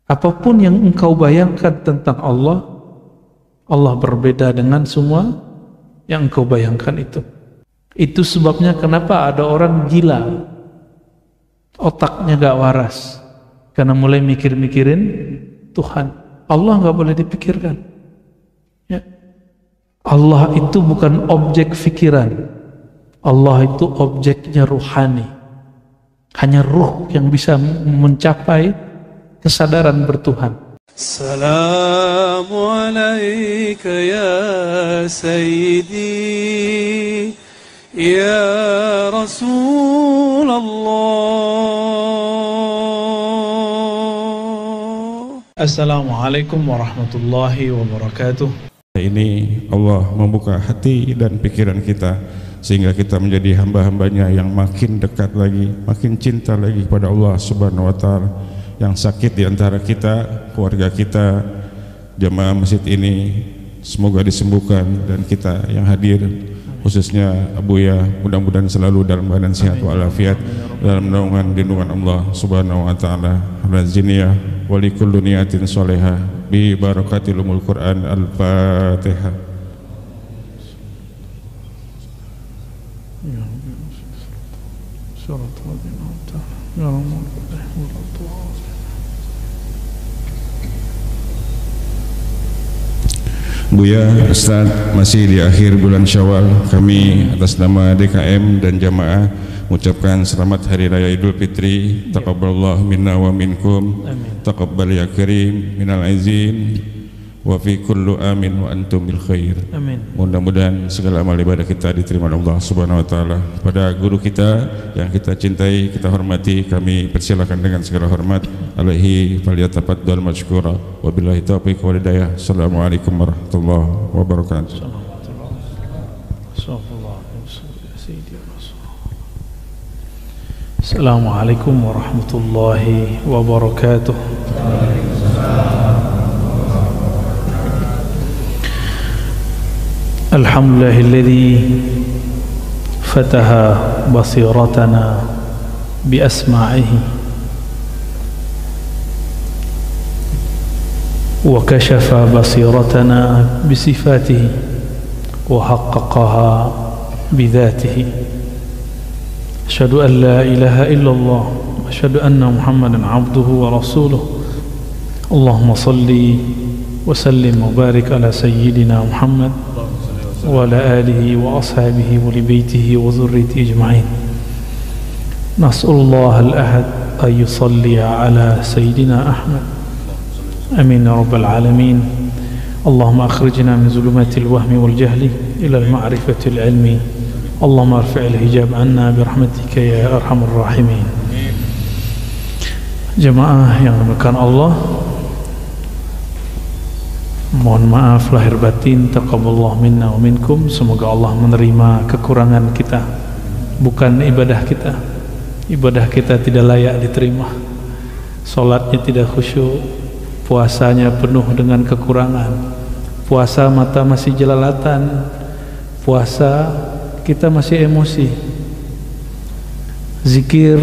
Apapun yang engkau bayangkan tentang Allah, Allah berbeda dengan semua yang engkau bayangkan itu. Itu sebabnya kenapa ada orang gila, otaknya gak waras, karena mulai mikir-mikirin Tuhan. Allah gak boleh dipikirkan, ya. Allah itu bukan objek fikiran, Allah itu objeknya ruhani. Hanya ruh yang bisa mencapai kesadaran bertuhan. Assalamu alayka ya Sayyidi ya Rasulullah. Assalamualaikum warahmatullahi wabarakatuh. Ini Allah membuka hati dan pikiran kita sehingga kita menjadi hamba-hambanya yang makin dekat lagi, makin cinta lagi kepada Allah Subhanahu wa Ta'ala. Yang sakit di antara kita, keluarga kita, jamaah masjid ini, semoga disembuhkan, dan kita yang hadir khususnya Abuya mudah-mudahan selalu dalam keadaan sehat walafiat dalam naungan lindungan Allah Subhanahu wa Ta'ala. Al-Ziniyah wa likulli niyatin sholihah bi barakatil umul Quran. Al-Fatihah. Buya, Ustaz, masih di akhir bulan Syawal, kami atas nama DKM dan jamaah mengucapkan selamat Hari Raya Idul Fitri. Taqabbalallahu minna wa minkum. Taqabbal ya karim minal aizin wa fi kullu amin wa antum bil khair. Amin. Mudah-mudahan segala amal ibadah kita diterima oleh Allah Subhanahu wa Ta'ala. Pada guru kita yang kita cintai, kita hormati, kami persilakan dengan segala hormat. Alaihi falyatafaddal mashkura. Wabillahi taufiq wal hidayah. Assalamualaikum warahmatullahi wabarakatuh. Assalamualaikum warahmatullahi wabarakatuh. Alhamdulillahilladzi fataha basiratana bi asma'ihi wa kashafa basiratana bi sifatihi wa haqqaqaha bi dhatihi. Asyhadu an la ilaha illallah wa asyhadu anna Muhammadan abduhu wa rasuluh. Allahumma salli wa sallim wa barik ala sayyidina Muhammad wa ala alihi wa ashabihi wa li baitihi wa dhurriyyatihi ajma'in. Nas'alullah al-ahad an yusalli ala sayyidina Ahmad. Amin ya rabbal alamin. Allahumma akhrijna min zulumatil wahmi wal jahli ila al-ma'rifatil ilmi. Allahumma arfi'il hijab anna birahmatika ya arhamar rahimin. Jemaah yang dimuliakan Allah, mohon maaf lahir batin, taqabbalallahu minna wa minkum. Semoga Allah menerima kekurangan kita, bukan ibadah kita. Ibadah kita tidak layak diterima, salatnya tidak khusyuk, puasanya penuh dengan kekurangan, puasa mata masih jelalatan, puasa kita masih emosi, zikir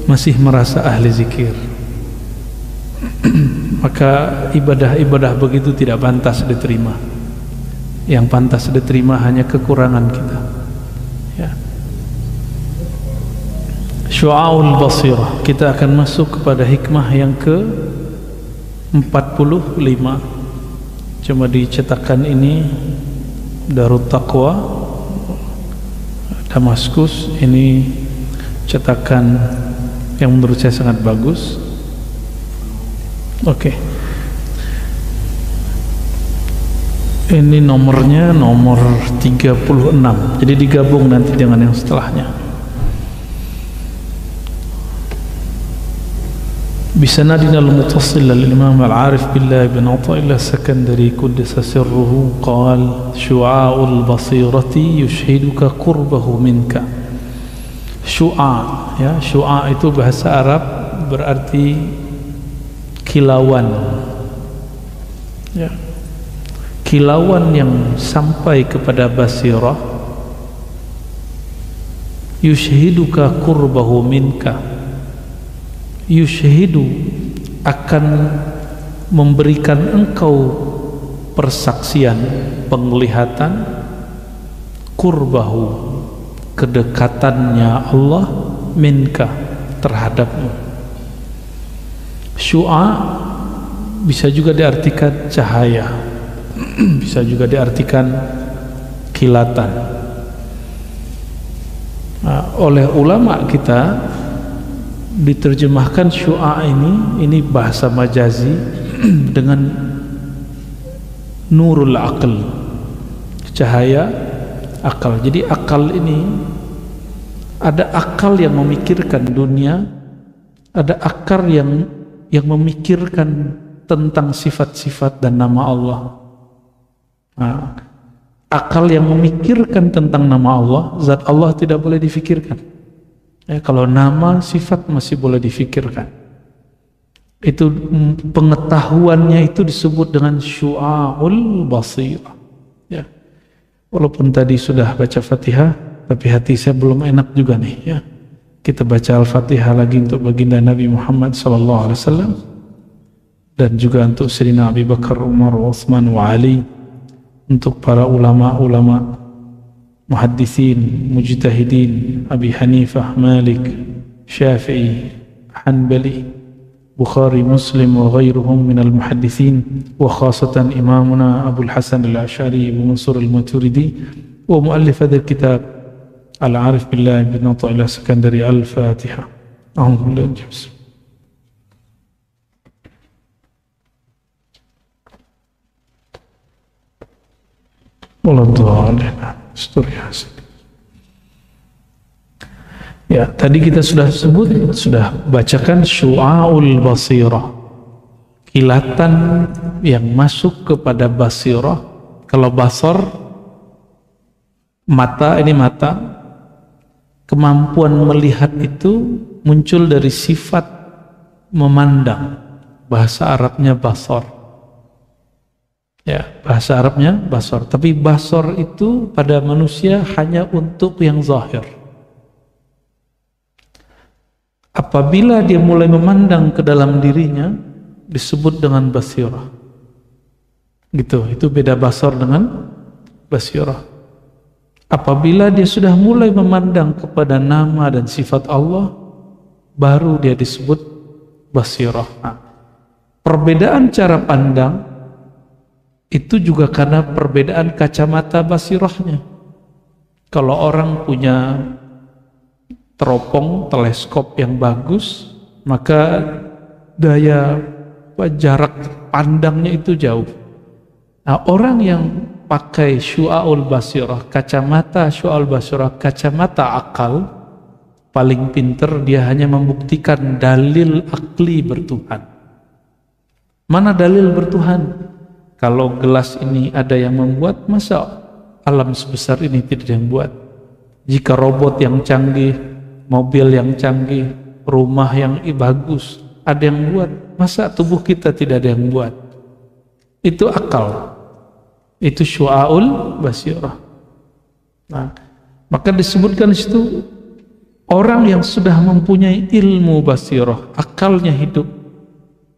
masih merasa ahli zikir. Maka ibadah-ibadah begitu tidak pantas diterima. Yang pantas diterima hanya kekurangan kita, ya. Syu'aul basirah, kita akan masuk kepada hikmah yang ke-45. Cuma di cetakan ini Darut Taqwa Damaskus, ini cetakan yang menurut saya sangat bagus. Oke. Ini nomornya nomor 36. Jadi digabung nanti dengan yang setelahnya. Bisanadina al-muttasil lil-imam al-arif billah ibn Athaillah Sakandari quddasa sirruhu qala syu'a'ul basirati yushhiduka qurbahu minka. Syu'a, ya, syu'a itu bahasa Arab berarti kilauan, ya, kilauan yang sampai kepada basirah. Yushhiduka qurbahu minka. Yushhidu akan memberikan engkau persaksian, penglihatan qurbahu, kedekatannya Allah minka, terhadapmu. Syu'a bisa juga diartikan cahaya, bisa juga diartikan kilatan. Nah, oleh ulama kita diterjemahkan syu'a ini bahasa majazi dengan nurul aql, cahaya akal. Jadi akal ini ada akal yang memikirkan dunia, ada akal yang memikirkan tentang sifat-sifat dan nama Allah. Nah, akal yang memikirkan tentang nama Allah, zat Allah tidak boleh difikirkan. Kalau nama, sifat masih boleh difikirkan. Itu pengetahuannya itu disebut dengan syu'aul basirah. Ya. Walaupun tadi sudah baca Fatihah, tapi hati saya belum enak juga nih. Ya. Kita baca Al-Fatihah lagi untuk baginda Nabi Muhammad SAW, dan juga untuk Sayyidina Abu Bakar, Umar, Utsman, wa Ali, untuk para ulama-ulama muhaddithin, mujtahidin, Abi Hanifah, Malik, Syafi'i, Hanbali, Bukhari, Muslim, wa ghairuhum minal muhaddithin, wa khasatan imamuna Abul Hasan al-Ash'ari wa Mansur al-Maturidi, wa muallif hadha kitab Al-Arif Billah bin Ata'illah Sekandari. Al-Fatiha. Alhamdulillah. Ya, tadi kita sudah bacakan syu'aul basirah, kilatan yang masuk kepada basirah. Kalau basar, mata, ini mata, kemampuan melihat itu muncul dari sifat memandang. Bahasa Arabnya basar. Ya, bahasa Arabnya basar. Tapi basar itu pada manusia hanya untuk yang zahir. Apabila dia mulai memandang ke dalam dirinya, disebut dengan basirah. Gitu, itu beda basar dengan basirah. Apabila dia sudah mulai memandang kepada nama dan sifat Allah, baru dia disebut basirah. Nah, perbedaan cara pandang itu juga karena perbedaan kacamata basirahnya. Kalau orang punya teropong, teleskop yang bagus, maka jarak pandangnya itu jauh. Nah, orang yang pakai syu'aul basirah, kacamata syu'aul basirah, kacamata akal, paling pinter dia hanya membuktikan dalil akli bertuhan. Mana dalil bertuhan? Kalau gelas ini ada yang membuat, masa alam sebesar ini tidak ada yang buat? Jika robot yang canggih, mobil yang canggih, rumah yang bagus, ada yang buat, masa tubuh kita tidak ada yang buat? Itu akal. Itu syu'aul basirah. Nah, maka disebutkan di situ orang yang sudah mempunyai ilmu basirah, akalnya hidup,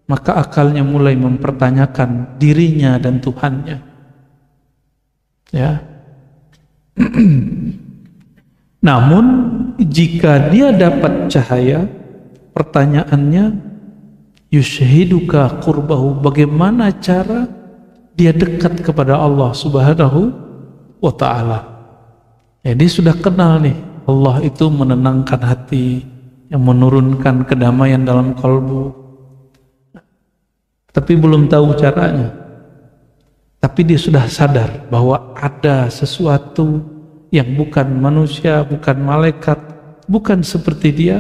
maka akalnya mulai mempertanyakan dirinya dan Tuhannya. Ya. Namun jika dia dapat cahaya, pertanyaannya yushhiduka qurbahu, bagaimana cara dia dekat kepada Allah Subhanahu wa ta'ala. Ya, dia sudah kenal nih, Allah itu menenangkan hati, yang menurunkan kedamaian dalam kalbu, tapi belum tahu caranya. Tapi dia sudah sadar bahwa ada sesuatu yang bukan manusia, bukan malaikat, bukan seperti dia,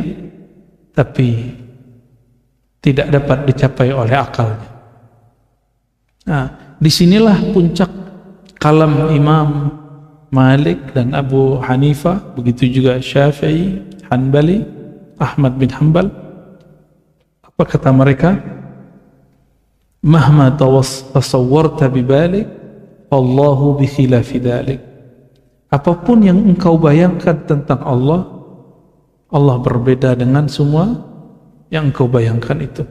tapi tidak dapat dicapai oleh akalnya. Nah, disinilah puncak kalam Imam Malik dan Abu Hanifah, begitu juga Syafi'i, Hanbali, Ahmad bin Hanbal. Apa kata mereka? Mahma tasawwarta bibalik, Allahu bi khilafi dzalik. Apapun yang engkau bayangkan tentang Allah, Allah berbeda dengan semua yang engkau bayangkan itu.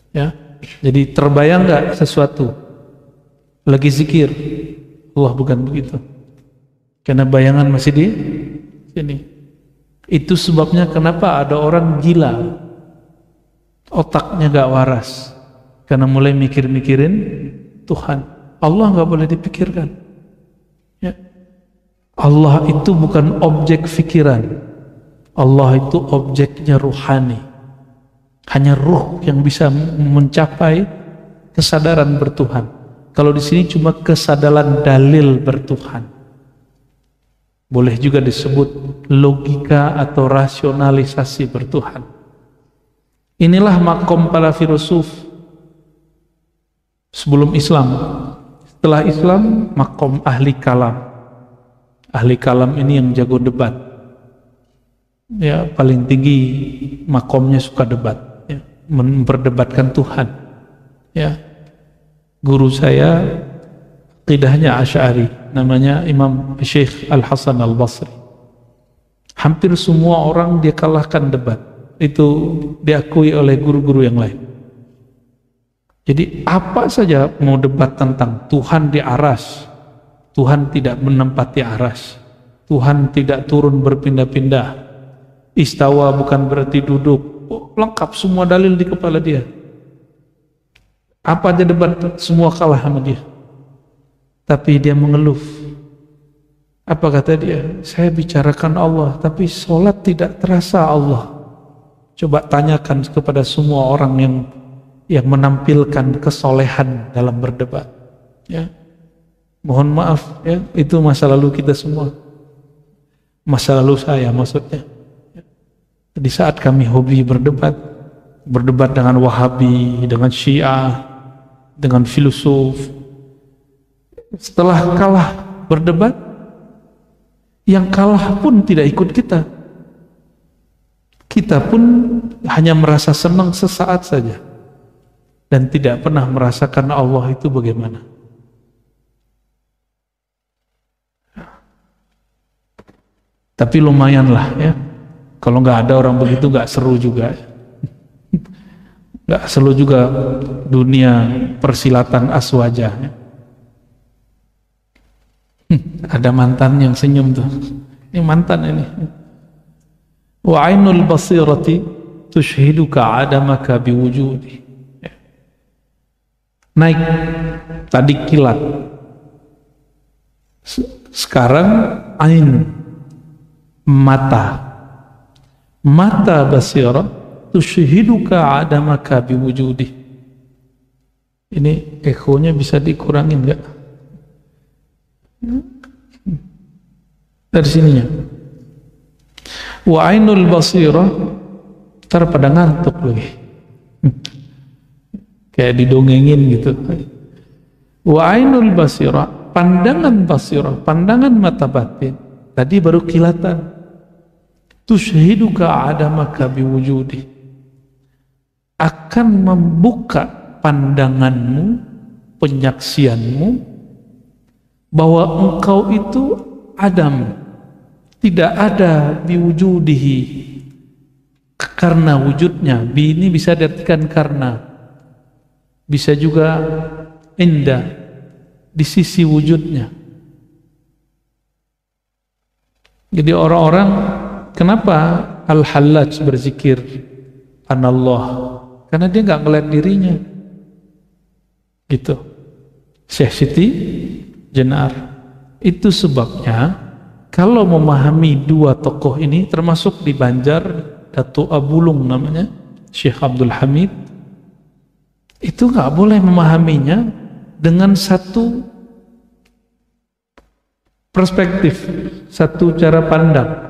Ya, jadi terbayang nggak sesuatu lagi zikir? Allah bukan begitu. Karena bayangan masih di sini. Itu sebabnya kenapa ada orang gila, otaknya gak waras, karena mulai mikir-mikirin Tuhan. Allah gak boleh dipikirkan. Ya. Allah itu bukan objek pikiran. Allah itu objeknya ruhani. Hanya ruh yang bisa mencapai kesadaran bertuhan. Kalau di sini cuma kesadaran dalil bertuhan. Boleh juga disebut logika atau rasionalisasi bertuhan. Inilah makom para filosof sebelum Islam. Setelah Islam, makom ahli kalam. Ahli kalam ini yang jago debat. Ya, paling tinggi makomnya suka debat, ya, memperdebatkan Tuhan. Ya. Guru saya aqidahnya Asy'ari, namanya Imam Syekh Al-Hasan Al-Basri. Hampir semua orang dia kalahkan debat. Itu diakui oleh guru-guru yang lain. Jadi apa saja mau debat tentang Tuhan di aras, Tuhan tidak menempati aras, Tuhan tidak turun berpindah-pindah, istawa bukan berarti duduk, lengkap semua dalil di kepala dia. Apa aja debat, semua kalah sama dia. Tapi dia mengeluh. Apa kata dia? Saya bicarakan Allah, tapi sholat tidak terasa Allah. Coba tanyakan kepada semua orang yang menampilkan kesolehan dalam berdebat. Ya, mohon maaf, ya, itu masa lalu kita semua. Masa lalu saya maksudnya. Di saat kami hobi berdebat dengan Wahabi, dengan Syiah, dengan filosof. Setelah kalah berdebat, yang kalah pun tidak ikut kita. Kita pun hanya merasa senang sesaat saja dan tidak pernah merasakan Allah itu bagaimana. Tapi lumayanlah ya. Kalau nggak ada orang begitu nggak seru juga. Nggak seru juga dunia persilatan aswaja. Ya. Ada mantan yang senyum tuh. Ini mantan ini. Wa ainul basirati tushhiduka adamaka biwujudi. Naik tadi kilat. Sekarang ain, mata. Mata basirah tushhiduka adamaka biwujudi. Ini ekonya bisa dikurangin enggak? Dari sininya. Wa ainul basirah, ntar pada ngantuk lagi. Kayak didongengin gitu. Wa ainul basirah, pandangan basirah, pandangan mata batin. Tadi baru kilatan. Tushhiduka adamaka biwujudi. Akan membuka pandanganmu, penyaksianmu, bahwa engkau itu adam, tidak ada biwujudihi, karena wujudnya. Bi ini bisa diartikan karena, bisa juga indah, di sisi wujudnya. Jadi orang-orang, kenapa Al-Hallaj berzikir Anallah? Karena dia nggak ngeliat dirinya gitu. Syekh Siti Jenar. Itu sebabnya kalau memahami dua tokoh ini, termasuk di Banjar Datuk Abulung namanya Syekh Abdul Hamid, itu nggak boleh memahaminya dengan satu perspektif, satu cara pandang.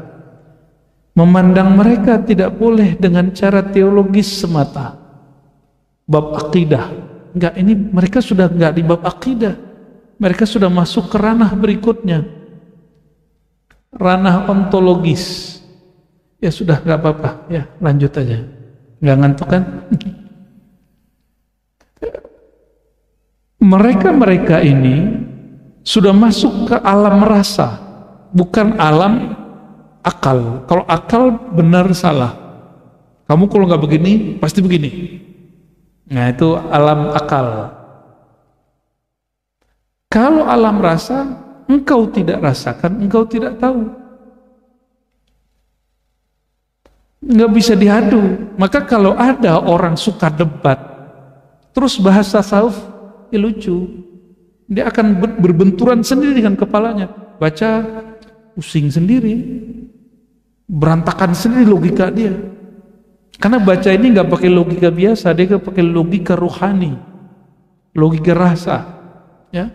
Memandang mereka tidak boleh dengan cara teologis semata, bab akidah. Enggak, ini mereka sudah enggak di bab akidah. Mereka sudah masuk ke ranah berikutnya, ranah ontologis. Ya sudah, nggak apa-apa, ya lanjut aja. Nggak ngantuk kan? Mereka ini sudah masuk ke alam rasa, bukan alam akal. Kalau akal benar salah, kamu kalau nggak begini pasti begini. Nah, itu alam akal. Kalau alam rasa, engkau tidak rasakan, engkau tidak tahu. Nggak bisa diadu. Maka kalau ada orang suka debat, terus bahasa tasawuf, ya lucu. Dia akan berbenturan sendiri dengan kepalanya. Baca, pusing sendiri. Berantakan sendiri logika dia. Karena baca ini nggak pakai logika biasa, dia pakai logika rohani, logika rasa. Ya,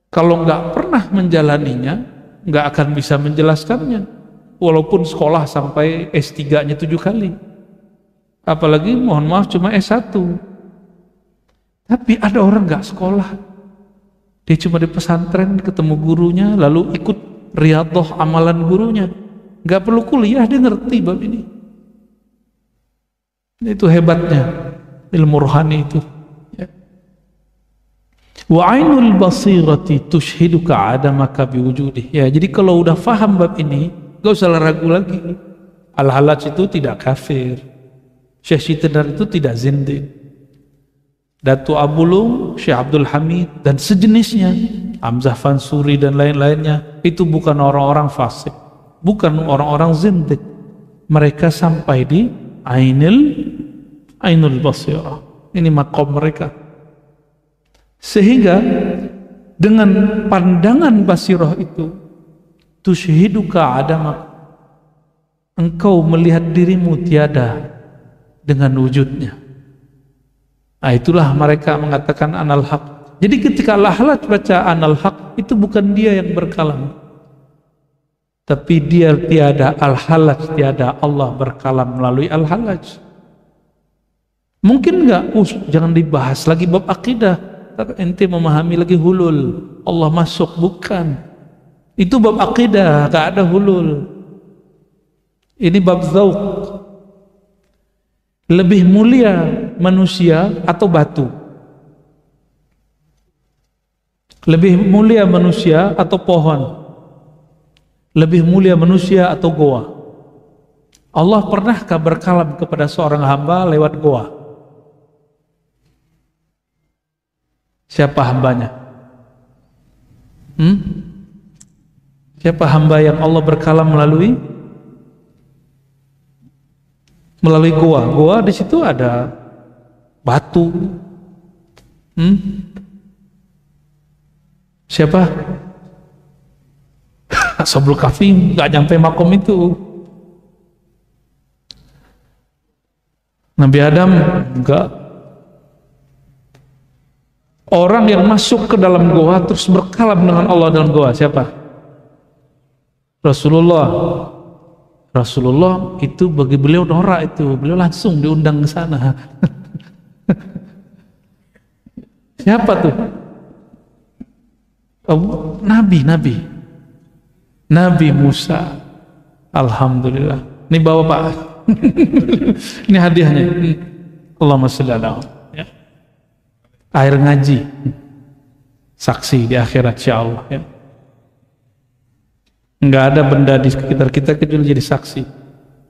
kalau nggak pernah menjalaninya, nggak akan bisa menjelaskannya. Walaupun sekolah sampai S3-nya 7 kali, apalagi mohon maaf cuma S1. Tapi ada orang nggak sekolah, dia cuma di pesantren ketemu gurunya, lalu ikut riyadhah amalan gurunya. Nggak perlu kuliah, dia ngerti bab ini. Itu hebatnya ilmu rohani itu. Ya. Wa ainul basirati tushhiduka adamaka biwujudih. Ya, jadi kalau udah faham bab ini, gak usah ragu lagi. Al-Halaj itu tidak kafir, Syekh Syitendar itu tidak zindik, Datu Abulung, Syekh Abdul Hamid dan sejenisnya, Hamzah Fansuri dan lain-lainnya, itu bukan orang-orang fasik, bukan orang-orang zindik. Mereka sampai di Ainul Basirah. Ini maqam mereka. Sehingga dengan pandangan basirah itu, tusyhiduka adamak, engkau melihat dirimu tiada dengan wujudnya. Nah, itulah mereka mengatakan anal haq. Jadi ketika Al-Halaj baca anal haq, itu bukan dia yang berkalam, tapi dia tiada, Al-Halaj tiada, Allah berkalam melalui Al-Halaj. Mungkin enggak, jangan dibahas lagi bab akidah, tapi ente memahami lagi hulul, Allah masuk, bukan. Itu bab akidah, enggak ada hulul. Ini bab dzauq. Lebih mulia manusia atau batu? Lebih mulia manusia atau pohon? Lebih mulia manusia atau goa? Allah pernahkah berkalam kepada seorang hamba lewat goa? Siapa hambanya? Siapa hamba yang Allah berkalam melalui goa? Goa di situ ada batu. Siapa? Ashabul Kahfi nggak nyampe makom itu. Nabi Adam enggak. Orang yang masuk ke dalam goa terus berkalam dengan Allah dalam goa, siapa? Rasulullah. Rasulullah itu bagi beliau norak itu, beliau langsung diundang ke sana. Siapa tuh? Oh, Nabi Musa. Alhamdulillah. Ini bawa Pak. Ini hadiahnya. Allahumma sholli ala Muhammad. Air ngaji, saksi di akhirat insyaallah ya. Nggak ada benda di sekitar kita kecuali jadi saksi,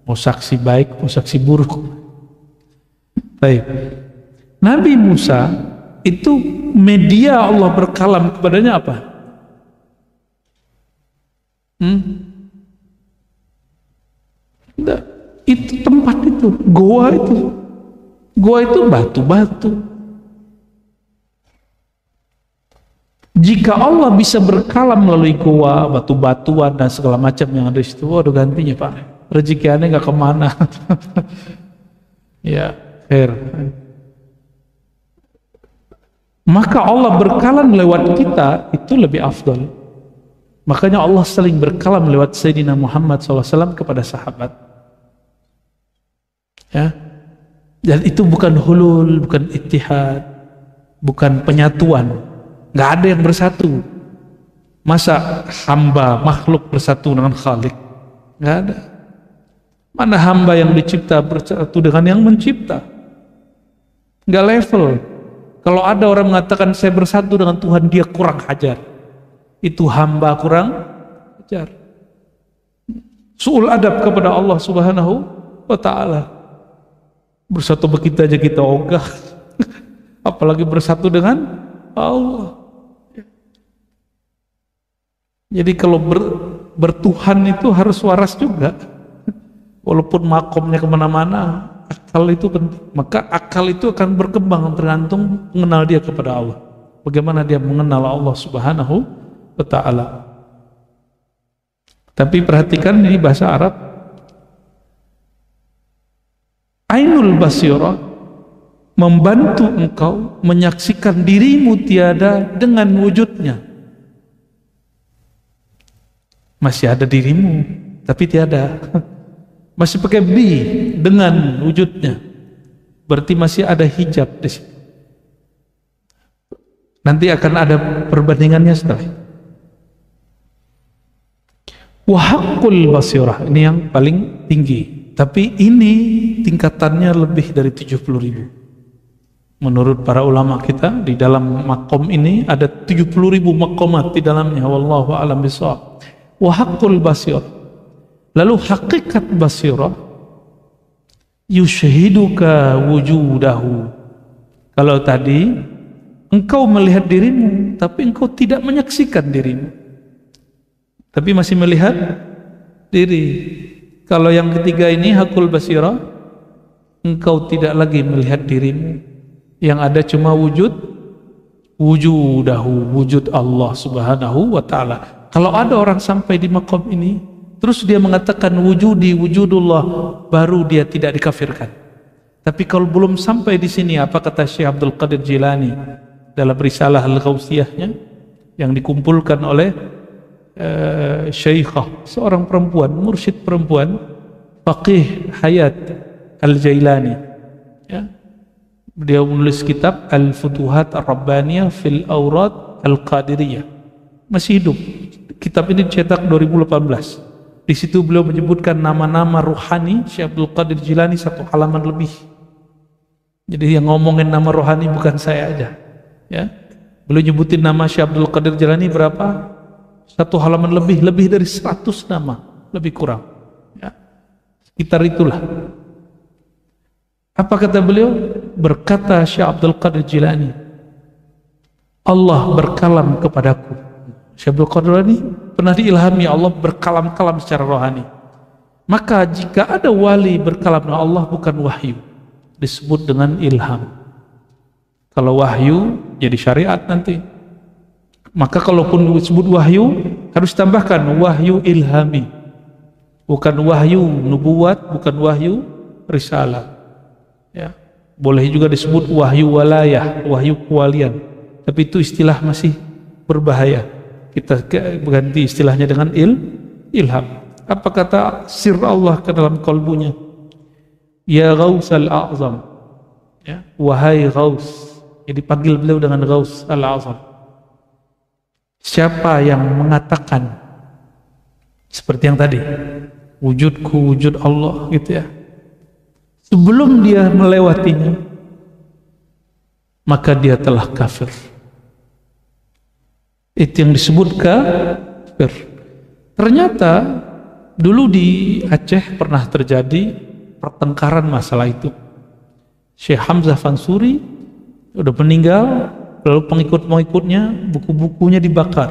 mau saksi baik mau saksi buruk. Baik, Nabi Musa itu media Allah berkalam kepadanya apa? Itu tempat itu, goa itu batu-batu. Jika Allah bisa berkalam melalui goa, batu-batuan dan segala macam yang ada di situ, waduh gantinya Pak, rezeki aneh nggak kemana. Ya, khair. Maka Allah berkalam lewat kita itu lebih afdal. Makanya Allah sering berkalam lewat Sayyidina Muhammad SAW kepada sahabat. Ya, dan itu bukan hulul, bukan ittihad, bukan penyatuan. Nggak ada yang bersatu. Masa hamba makhluk bersatu dengan Khalik? Nggak ada. Mana hamba yang dicipta bersatu dengan yang mencipta? Nggak level. Kalau ada orang mengatakan saya bersatu dengan Tuhan, dia kurang ajar. Itu hamba kurang ajar. Su'ul adab kepada Allah Subhanahu wa ta'ala. Bersatu begitu aja kita ogah. apalagi bersatu dengan Allah. Jadi kalau bertuhan itu harus waras juga, walaupun makomnya kemana-mana, akal itu penting. Maka akal itu akan berkembang tergantung mengenal dia kepada Allah, bagaimana dia mengenal Allah Subhanahu wa ta'ala. Tapi perhatikan ini bahasa Arab. Ainul basirah membantu engkau menyaksikan dirimu tiada dengan wujudnya. Masih ada dirimu, tapi tiada. Masih pakai bi dengan wujudnya. Berarti masih ada hijab di situ. Nanti akan ada perbandingannya setelah. Wa haqqul basirah, ini yang paling tinggi. Tapi ini tingkatannya lebih dari 70.000. Menurut para ulama kita, di dalam makom ini ada 70.000 makomat di dalamnya. Wallahu a'lam bishawab. Wa haqqul basirah. Lalu hakikat basirah, yushhiduka wujudahu. Kalau tadi engkau melihat dirimu, tapi engkau tidak menyaksikan dirimu, tapi masih melihat diri. Kalau yang ketiga ini hakul basirah, engkau tidak lagi melihat dirimu, yang ada cuma wujudahu, wujud Allah Subhanahu wa ta'ala. Kalau ada orang sampai di maqam ini, terus dia mengatakan wujudi, wujudullah, baru dia tidak dikafirkan. Tapi kalau belum sampai di sini, apa kata Syekh Abdul Qadir Jilani dalam risalah Al-Ghausiyahnya yang dikumpulkan oleh Syekhah, seorang perempuan, mursyid perempuan, Faqih Hayat Al-Jailani, ya. Dia menulis kitab Al-Futuhat Ar-Rabbaniyah fil Awrad Al-Qadiriyah, masih hidup. Kitab ini dicetak 2018. Di situ beliau menyebutkan nama-nama ruhani Syekh Abdul Qadir Jilani 1 halaman lebih. Jadi yang ngomongin nama rohani bukan saya aja, ya. Beliau nyebutin nama Syekh Abdul Qadir Jilani berapa? 1 halaman lebih dari 100 nama, lebih kurang, ya. Sekitar itulah. Apa kata beliau? Berkata Syekh Abdul Qadir Jilani, Allah berkalam kepadaku. Syekh Abdul Qadir Jilani pernah diilhami Allah berkalam-kalam secara rohani. Maka jika ada wali berkalam dengan Allah bukan wahyu, disebut dengan ilham. Kalau wahyu jadi syariat nanti. Maka kalaupun disebut wahyu harus tambahkan wahyu ilhami, bukan wahyu nubuat, bukan wahyu risalah, ya. Boleh juga disebut wahyu walayah, wahyu kewalian, tapi itu istilah masih berbahaya. Kita ganti istilahnya dengan ilham. Apa kata sir Allah ke dalam kalbunya? Ya Ghausal A'zam, ya, wahai Ghaus. Jadi panggil beliau dengan Ghaus Al-A'zam. Siapa yang mengatakan seperti yang tadi, wujudku wujud Allah, gitu ya, sebelum dia melewatinya, maka dia telah kafir. Itu yang disebut kafir. Ternyata dulu di Aceh pernah terjadi pertengkaran masalah itu. Syekh Hamzah Fansuri udah meninggal, lalu pengikut-pengikutnya buku-bukunya dibakar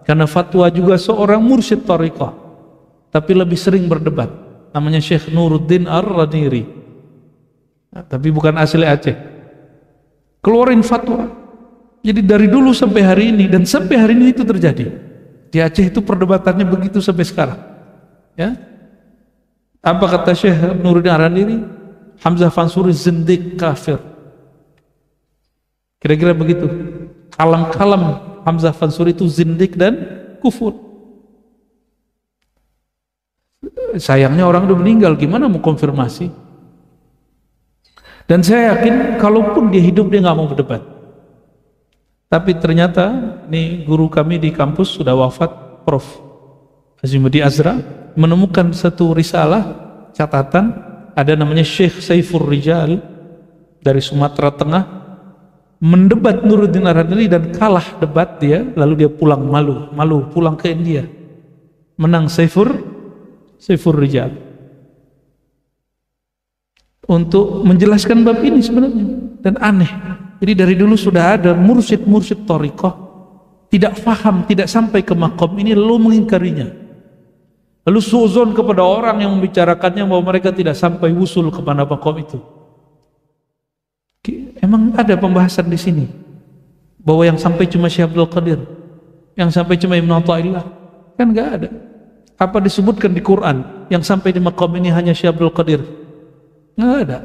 karena fatwa juga seorang mursyid thariqah, tapi lebih sering berdebat, namanya Syekh Nuruddin Ar-Radiri, tapi bukan asli Aceh, keluarin fatwa. Jadi dari dulu sampai hari ini, dan sampai hari ini itu terjadi di Aceh, itu perdebatannya begitu sampai sekarang, ya. Apa kata Syekh Nuruddin Ar-Radiri? Hamzah Fansuri zindik, kafir. Kira-kira begitu. Kalam-kalam Hamzah Fansuri itu zindik dan kufur. Sayangnya orang udah meninggal, gimana mau konfirmasi? Dan saya yakin kalaupun dia hidup dia nggak mau berdebat. Tapi ternyata ini guru kami di kampus sudah wafat, Prof. Azimudi Azra, menemukan satu risalah catatan, ada namanya Syekh Saifur Rijal dari Sumatera Tengah mendebat Nuruddin Ar-Radili dan kalah debat dia, lalu dia pulang malu pulang ke India, menang Saifur Rijal untuk menjelaskan bab ini sebenarnya. Dan aneh, Jadi dari dulu sudah ada mursyid-mursyid thariqah tidak faham, tidak sampai ke maqam ini lalu mengingkarinya. Lalu suuzon kepada orang yang membicarakannya bahwa mereka tidak sampai usul kepada maqam itu. Emang ada pembahasan di sini bahwa yang sampai cuma Syekh Abdul Qadir, yang sampai cuma Ibnu Athaillah? Kan enggak ada. Apa disebutkan di Quran yang sampai di maqam ini hanya Syekh Abdul Qadir? Enggak ada.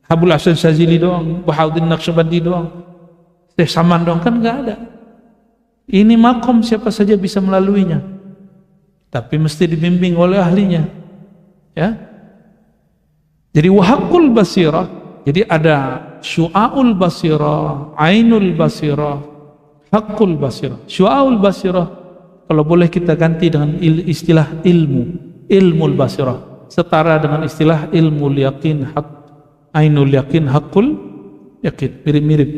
Abul Hasan Syazili doang, Bahauddin Naqsyabandi doang, Syekh Saman doang, kan enggak ada. Ini maqam siapa saja bisa melaluinya, tapi mesti dibimbing oleh ahlinya, ya. Jadi wahaqul basirah, jadi ada syu'aul basirah, ainul basirah, haqqul basirah. Syu'aul basirah kalau boleh kita ganti dengan istilah ilmul basirah, setara dengan istilah ilmul yakin, ainul yakin, haqqul yakin, mirip-mirip.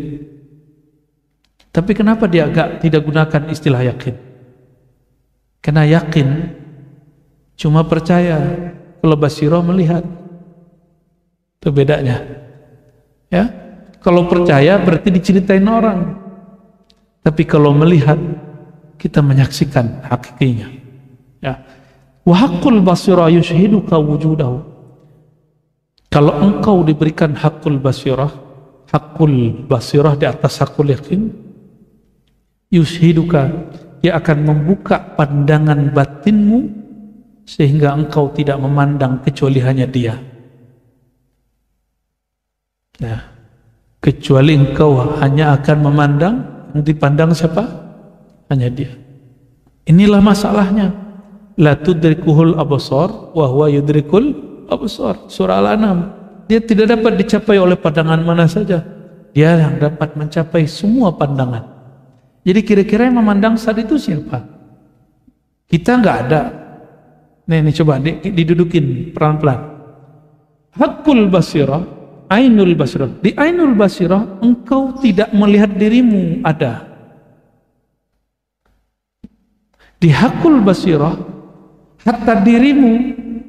Tapi kenapa dia agak tidak gunakan istilah yakin? Karena yakin cuma percaya, kalau basirah melihat. Itu bedanya. Ya, kalau percaya berarti diceritain orang. Tapi kalau melihat, kita menyaksikan hakikinya. Ya. Wa haqqul basirah yushhiduka wujudahu. Kalau engkau diberikan hakul basirah di atas hakul yakin, yushiduka, dia akan membuka pandangan batinmu sehingga engkau tidak memandang kecuali hanya dia. Nah, kecuali engkau hanya akan memandang, yang dipandang siapa? Hanya dia. Inilah masalahnya. La tudrikuhul absar wa huwa yudrikul absar. Surah Al-An'am. Dia tidak dapat dicapai oleh pandangan mana saja. Dia yang dapat mencapai semua pandangan. Jadi kira-kira yang memandang saat itu siapa? Kita nggak ada. Nih coba didudukin pelan-pelan. Hakul basirah, ainul basirah. Di ainul basirah engkau tidak melihat dirimu ada. Di hakul basirah, hatta dirimu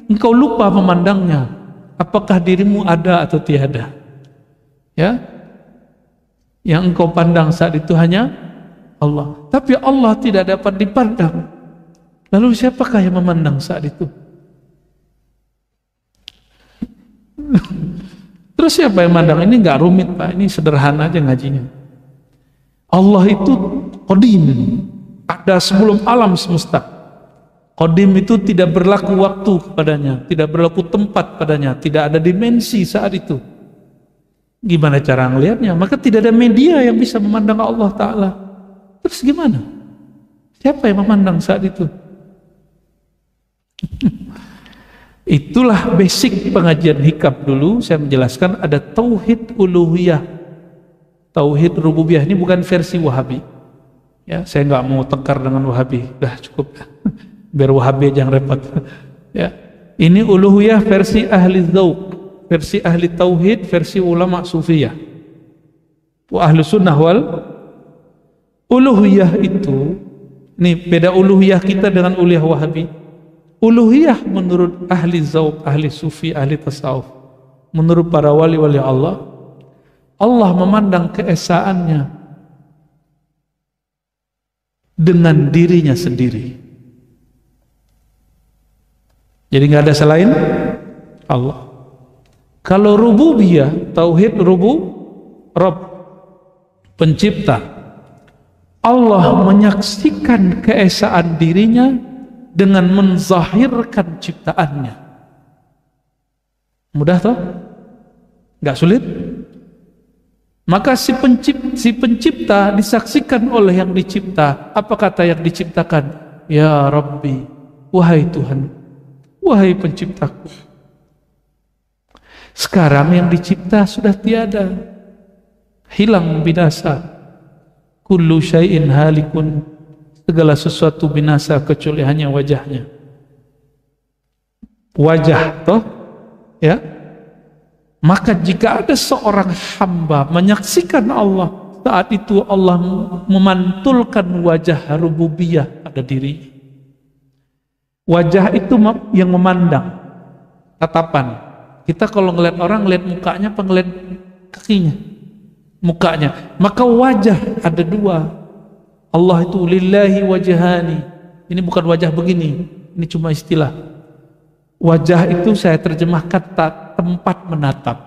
engkau lupa memandangnya, apakah dirimu ada atau tiada. Ya, yang engkau pandang saat itu hanya Allah. Tapi Allah tidak dapat dipandang. Lalu siapakah yang memandang saat itu? Terus siapa yang memandang? Ini nggak rumit Pak, ini sederhana aja ngajinya. Allah itu qadim, ada sebelum alam semesta. Qadim itu tidak berlaku waktu padanya, tidak berlaku tempat padanya, tidak ada dimensi saat itu. Gimana cara ngelihatnya? Maka tidak ada media yang bisa memandang Allah Ta'ala. Terus gimana? Siapa yang memandang saat itu? Itulah basic pengajian hikam dulu. Saya menjelaskan ada tauhid uluhiyah, tauhid rububiyah. Ini bukan versi Wahabi. Ya, saya nggak mau tengkar dengan Wahabi. Dah cukup. Biar Wahabi jangan repot. Ya, ini uluhiyah versi ahli dzauq, versi ahli tauhid, versi ulama sufiyah. Wa ahlu sunnah wal uluhiyah itu, ini beda uluhiyah kita dengan uluhiyah Wahabi. Uluhiyah menurut ahli dzauq, ahli sufi, ahli tasawuf, menurut para wali-wali Allah, Allah memandang keesaannya dengan dirinya sendiri. Jadi nggak ada selain Allah. Kalau rububiyah, tauhid Rabb, pencipta, Allah menyaksikan keesaan dirinya dengan menzahirkan ciptaannya. Mudah toh? Nggak sulit? Maka si pencipta disaksikan oleh yang dicipta. Apa kata yang diciptakan? Ya Rabbi, wahai Tuhan, wahai penciptaku. Sekarang yang dicipta sudah tiada, hilang, binasa. Kullu syai'in halikun, segala sesuatu binasa kecuali hanya wajahnya. Wajah toh, ya. Maka jika ada seorang hamba menyaksikan Allah, saat itu Allah memantulkan wajah rububiyah pada dirinya. Wajah itu yang memandang, tatapan. Kita kalau ngeliat orang, ngeliat mukanya apa ngeliat kakinya? mukanya. Maka wajah ada dua. Allah itu lillahi wajhani. Ini bukan wajah begini, ini cuma istilah. Wajah itu saya terjemahkan tempat menatap.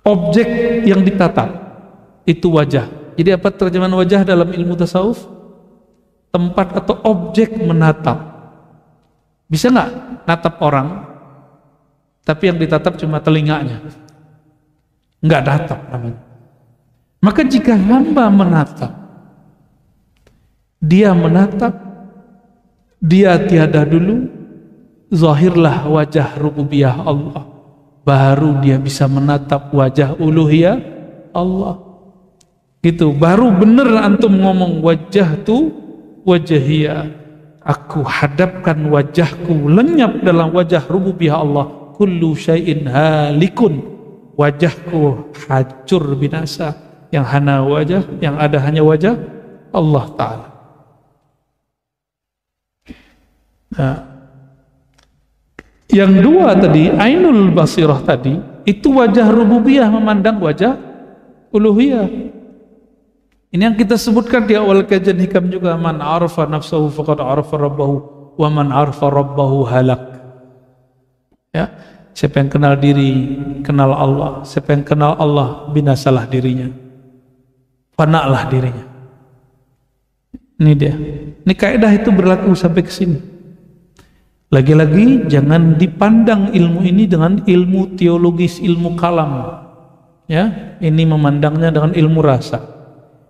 Objek yang ditatap itu wajah. Jadi apa terjemahan wajah dalam ilmu tasawuf? Tempat atau objek menatap. Bisa nggak natap orang, tapi yang ditatap cuma telinganya? Nggak natap namanya. Maka jika hamba menatap, dia menatap, dia tiada dulu, zahirlah wajah rububiyah Allah, baru dia bisa menatap wajah uluhiyah Allah. Gitu, baru bener antum ngomong wajah tu wajahiyah, aku hadapkan wajahku lenyap dalam wajah rububiyah Allah. Kullu syai'in halikun, wajahku hancur binasa. Yang hana wajah, yang ada hanya wajah Allah Ta'ala. Nah, yang dua tadi, ainul basirah tadi, itu wajah rububiyah memandang wajah uluhiyah. Ini yang kita sebutkan di awal kajian hikam juga, man arafa nafsahu faqad arafa rabbahu wa man arafa rabbahu halak. Ya, siapa yang kenal diri, kenal Allah. Siapa yang kenal Allah, binasalah dirinya, fana'lah dirinya. Ini dia. Ini kaidah itu berlaku sampai ke sini. Lagi-lagi jangan dipandang ilmu ini dengan ilmu teologis, ilmu kalam. Ya, ini memandangnya dengan ilmu rasa.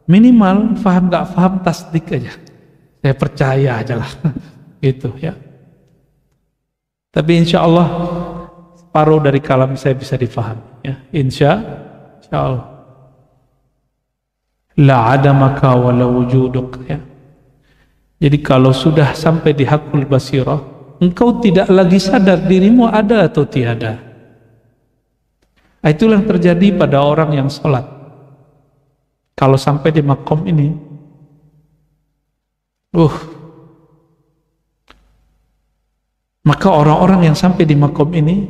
Minimal faham nggak faham tasdik aja. Saya percaya aja lah. Gitu ya. Tapi insya Allah separuh dari kalam saya bisa difahami. Ya, insya Allah. La adamaka wa la wujuduk, ya. Jadi kalau sudah sampai di hakul basirah, engkau tidak lagi sadar dirimu ada atau tiada. Itulah yang terjadi pada orang yang sholat. Kalau sampai di makom ini, maka orang-orang yang sampai di makom ini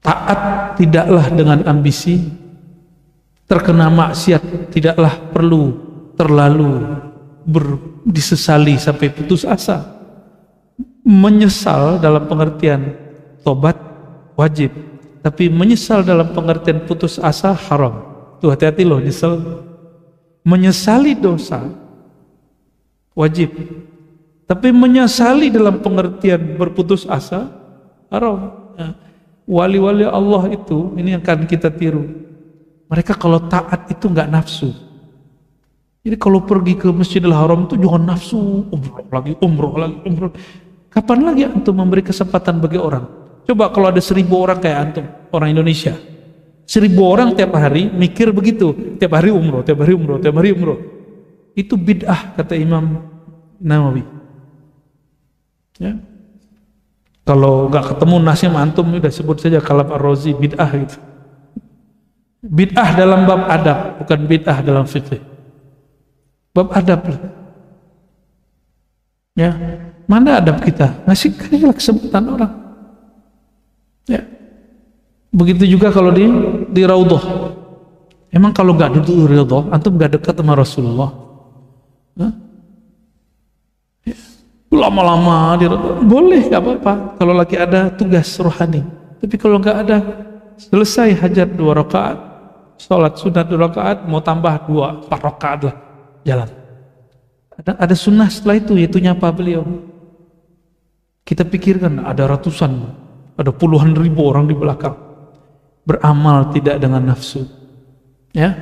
taat tidaklah dengan ambisi, terkena maksiat tidaklah perlu terlalu disesali sampai putus asa. Menyesal dalam pengertian tobat wajib, tapi menyesal dalam pengertian putus asa haram. Tuh hati-hati loh, nyesel. Menyesali dosa wajib, tapi menyesali dalam pengertian berputus asa haram. Wali-wali Allah itu, ini yang akan kita tiru. Mereka kalau taat itu nggak nafsu. Jadi kalau pergi ke Masjidil Haram itu jangan nafsu, umroh lagi. Kapan lagi antum memberi kesempatan bagi orang? Coba kalau ada 1000 orang kayak antum, orang Indonesia, 1000 orang tiap hari mikir begitu, tiap hari umroh. Itu bid'ah kata Imam Nawawi. Ya. Kalau nggak ketemu nasi sama antum, udah sebut saja Kalam Ar-Razi, bid'ah gitu. Bid'ah dalam bab adab, bukan bid'ah dalam fikih. Bab adab. Ya, mana adab kita? Ngasih kesempatan orang. Ya. Begitu juga kalau di Raudhah. Emang kalau nggak duduk di Raudhah, antum nggak dekat sama Rasulullah. Ya. Lama-lama di Raudhah boleh, nggak apa-apa. Kalau lagi ada tugas rohani. Tapi kalau nggak ada, selesai hajat 2 rakaat, sholat sunat 2 rakaat, mau tambah 4 rakaat lah, jalan. Ada sunnah setelah itu, yaitu nyapa beliau. Kita pikirkan ada ratusan, ada puluhan ribu orang di belakang, beramal tidak dengan nafsu. Ya,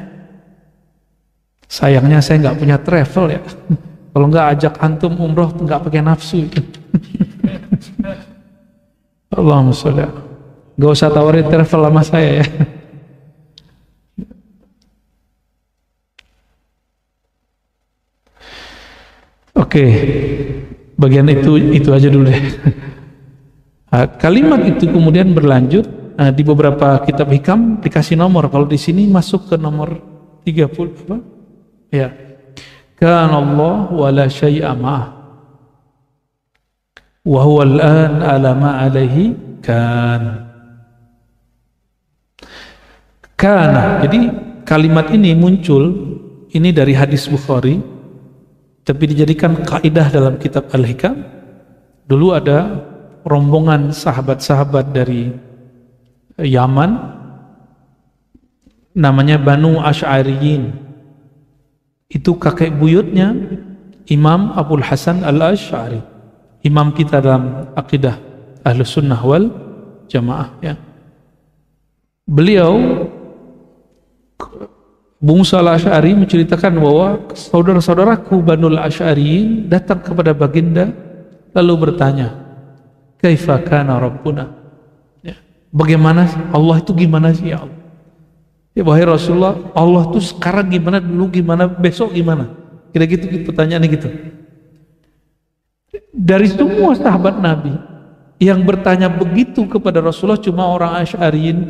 sayangnya saya nggak punya travel ya. Kalau nggak ajak antum umroh nggak pakai nafsu. Allahumma sholli. Gak usah tawarin travel sama saya ya. Oke, bagian itu aja dulu deh. Kalimat itu kemudian berlanjut di beberapa kitab hikam dikasih nomor. Kalau di sini masuk ke nomor 30 apa? Ya. Kana Allah wa la syai'a ma'ah. Wa huwa al-an ala ma alaihi kan. Kana. Jadi kalimat ini muncul, ini dari hadis Bukhari, tapi dijadikan kaidah dalam kitab Al-Hikam. Dulu ada rombongan sahabat-sahabat dari Yaman, namanya Banu Asy'ariyin. Itu kakek buyutnya Imam Abul Hasan Al-Asy'ari, imam kita dalam akidah Ahlus Sunnah wal Jamaah, ya. Beliau, Abu Musa Al-Asy'ari, menceritakan bahwa saudara-saudaraku Banu Asy'ariyin datang kepada baginda lalu bertanya, kaifa kana rabbuna, ya, bagaimana Allah itu, gimana sih ya Allah, ya wahai Rasulullah, Allah tuh sekarang gimana, dulu gimana, besok gimana, kira-gitu pertanyaannya gitu. Dari semua sahabat Nabi yang bertanya begitu kepada Rasulullah cuma orang Asy'ariyin.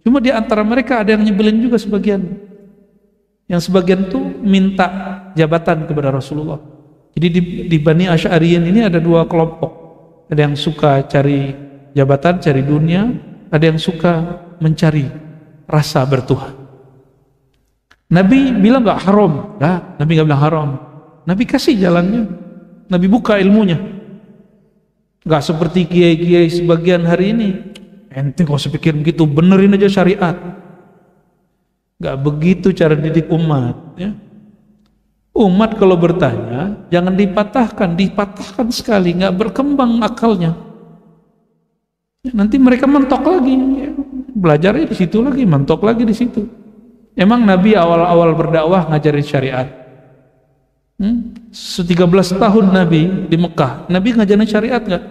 Cuma di antara mereka ada yang nyebelin juga sebagian. Yang sebagian tuh minta jabatan kepada Rasulullah. Jadi di Bani Asy'ariyin ini ada dua kelompok. Ada yang suka cari jabatan, cari dunia, ada yang suka mencari rasa bertuhan. Nabi bilang gak haram, nah, Nabi gak bilang haram. Nabi kasih jalannya, Nabi buka ilmunya. Gak seperti kiai-kiai sebagian hari ini, ente kalau sepikir begitu, benerin aja syariat. Gak begitu cara didik umat, ya. Umat kalau bertanya jangan dipatahkan sekali, nggak berkembang akalnya. Nanti mereka mentok lagi, ya. Belajarnya di situ lagi, mentok lagi di situ. Emang Nabi awal-awal berdakwah ngajarin syariat? 13 tahun Nabi di Mekah, Nabi ngajarin syariat nggak?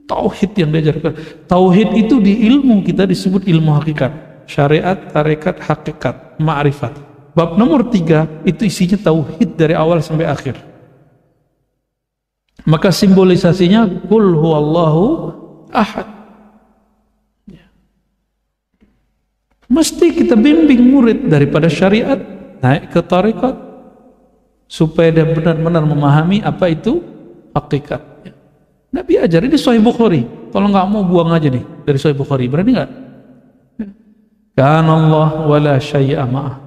Tauhid yang diajarkan. Tauhid itu di ilmu kita disebut ilmu hakikat. Syariat, tarekat, hakikat, ma'rifat. Bab nomor 3 itu isinya tauhid dari awal sampai akhir. Maka simbolisasinya qul huwallahu ahad. Mesti kita bimbing murid daripada syariat naik ke tarekat supaya dia benar-benar memahami apa itu hakikat. Nabi ajar ini Sahih Bukhari. Kalau nggak mau buang aja nih dari Sahih Bukhari, berani nggak? Kana Allah wala syai'a ma'ah.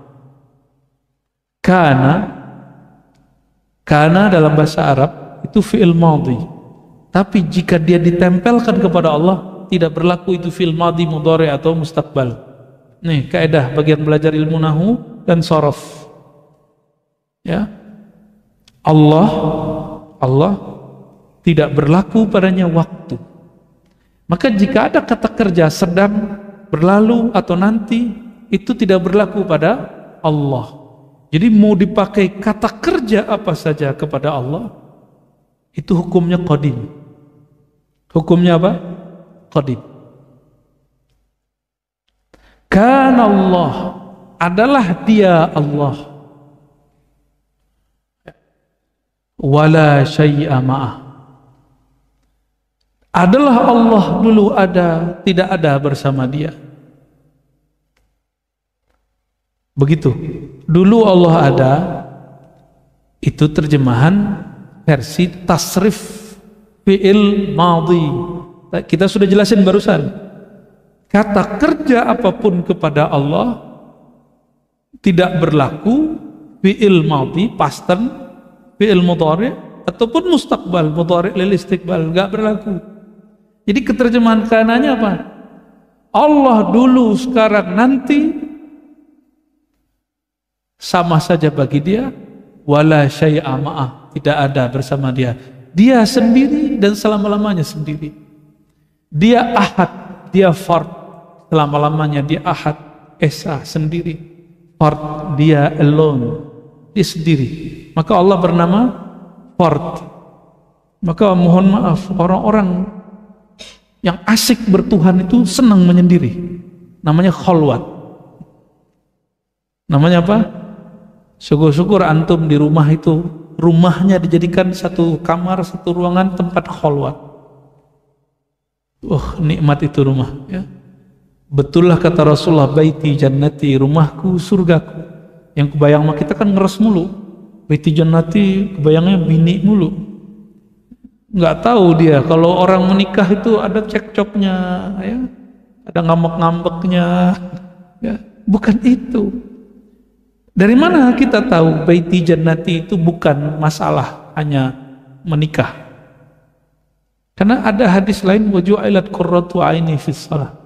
Kana dalam bahasa Arab itu fi'il madhi. Tapi jika dia ditempelkan kepada Allah, tidak berlaku itu fi'il madhi, mudhari atau mustaqbal. Nih kaidah bagian belajar ilmu nahwu dan sharaf. Ya. Allah tidak berlaku padanya waktu. Maka jika ada kata kerja sedang, berlalu atau nanti, itu tidak berlaku pada Allah. Jadi mau dipakai kata kerja apa saja kepada Allah, itu hukumnya qadim. Hukumnya apa? Qadim. Kana Allah, adalah dia Allah. Wala syai'a ma'ah. Adalah Allah dulu ada, tidak ada bersama dia. Begitu. Dulu Allah ada, itu terjemahan versi tasrif fi'il madhi. Kita sudah jelasin barusan. Kata kerja apapun kepada Allah tidak berlaku fi'il madhi, past tense, fi'il mudhari ataupun mustaqbal, mudhari lil istiqbal, enggak berlaku. Jadi keterjemahan kananya apa? Allah dulu, sekarang, nanti sama saja bagi dia. Wala syai'a ma'ah, tidak ada bersama dia. Dia sendiri dan selama-lamanya sendiri. Dia ahad, dia fard, selama-lamanya dia ahad, esa, sendiri. Fard, dia alone, dia sendiri. Maka Allah bernama fard. Maka mohon maaf, orang-orang yang asik bertuhan itu senang menyendiri. Namanya khalwat. Namanya apa? Syukur-syukur antum di rumah itu, rumahnya dijadikan satu kamar, satu ruangan tempat khalwat. Nikmat itu rumah, ya. Betullah kata Rasulullah, baiti jannati, rumahku surgaku. Yang kebayang mah kita kan ngeres mulu. Baiti jannati kebayangnya bini mulu. Nggak tahu dia kalau orang menikah itu ada cekcoknya, ya. Ada ngambek-ngambeknya. Ya, bukan itu. Dari mana kita tahu baiti jannati itu bukan masalah hanya menikah? Karena ada hadis lain, waju'ilat qurratu aini fis shalah.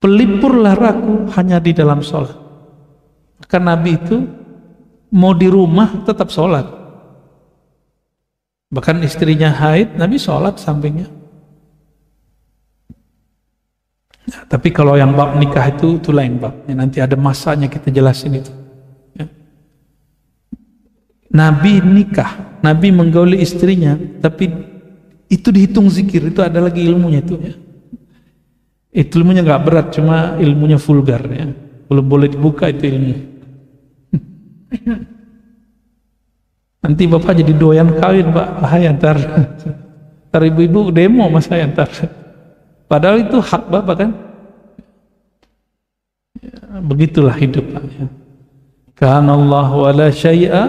Pelipur laraku hanya di dalam sholat. Maka Nabi itu mau di rumah tetap sholat. Bahkan istrinya haid, Nabi sholat sampingnya. Ya, tapi kalau yang bab nikah itu lain babnya. Nanti ada masanya kita jelasin itu. Ya. Nabi nikah, Nabi menggauli istrinya, tapi itu dihitung zikir, itu ada lagi ilmunya itu. Ya. Itu ilmunya nggak berat, cuma ilmunya vulgar. Ya. Belum boleh dibuka itu ilmu. Nanti bapak jadi doyan kawin, Pak. Bahaya ntar ibu-ibu demo mas saya ntar. Padahal itu hak bapak kan. Ya, begitulah hidup Pak. Ya. Kana Allah wala syai'a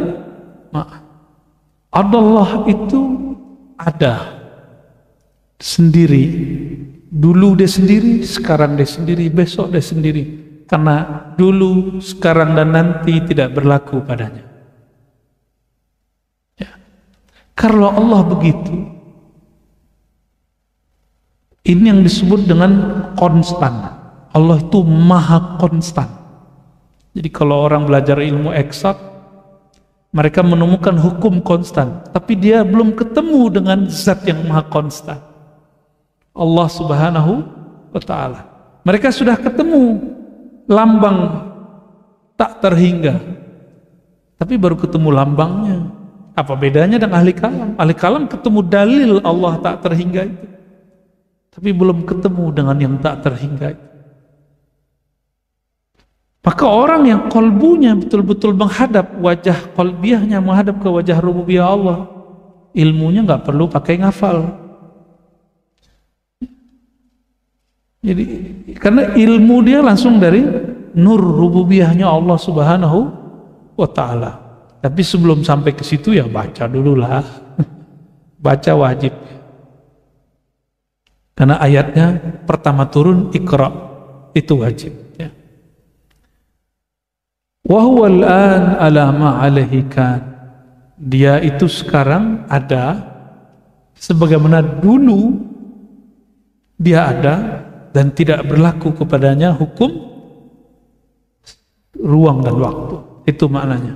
Allah itu ada sendiri. Dulu dia sendiri, sekarang dia sendiri, besok dia sendiri. Karena dulu, sekarang dan nanti tidak berlaku padanya. Ya. Kalau Allah begitu, ini yang disebut dengan konstan. Allah itu maha konstan. Jadi kalau orang belajar ilmu eksak, mereka menemukan hukum konstan, tapi dia belum ketemu dengan zat yang maha konstan, Allah Subhanahu wa ta'ala. Mereka sudah ketemu lambang tak terhingga, tapi baru ketemu lambangnya. Apa bedanya dengan ahli kalam? Ahli kalam ketemu dalil Allah tak terhingga itu, tapi belum ketemu dengan yang tak terhingga itu. Maka orang yang kolbunya betul-betul menghadap wajah kolbiahnya, menghadap ke wajah rububiyah Allah, ilmunya nggak perlu pakai ngafal. Jadi karena ilmu dia langsung dari nur rububiyahnya Allah Subhanahu wa ta'ala. Tapi sebelum sampai ke situ ya baca dululah. Baca wajib. Karena ayatnya pertama turun Iqra, itu wajib ya. Wa huwal an ala ma alaihi kan. Dia itu sekarang ada sebagaimana dulu dia ada, dan tidak berlaku kepadanya hukum ruang dan waktu. Itu maknanya.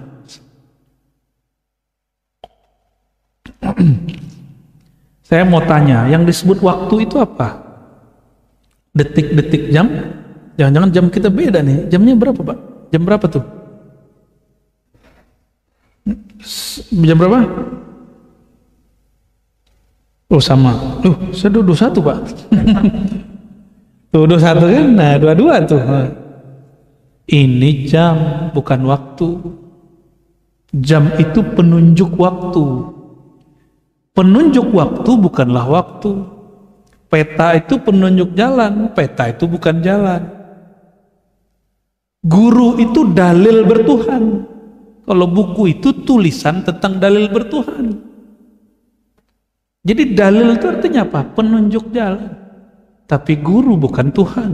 Saya mau tanya, yang disebut waktu itu apa? Detik-detik, jam? Jangan-jangan jam kita beda nih. Jamnya berapa Pak? Jam berapa tuh? Jam berapa? Oh sama. Saya 21 Pak. Tuh 21 kan? Nah 22 tuh. Ini jam, bukan waktu. Jam itu penunjuk waktu. Penunjuk waktu bukanlah waktu. Peta itu penunjuk jalan, peta itu bukan jalan. Guru itu dalil bertuhan. Kalau buku itu tulisan tentang dalil bertuhan. Jadi dalil itu artinya apa? Penunjuk jalan. Tapi guru bukan Tuhan.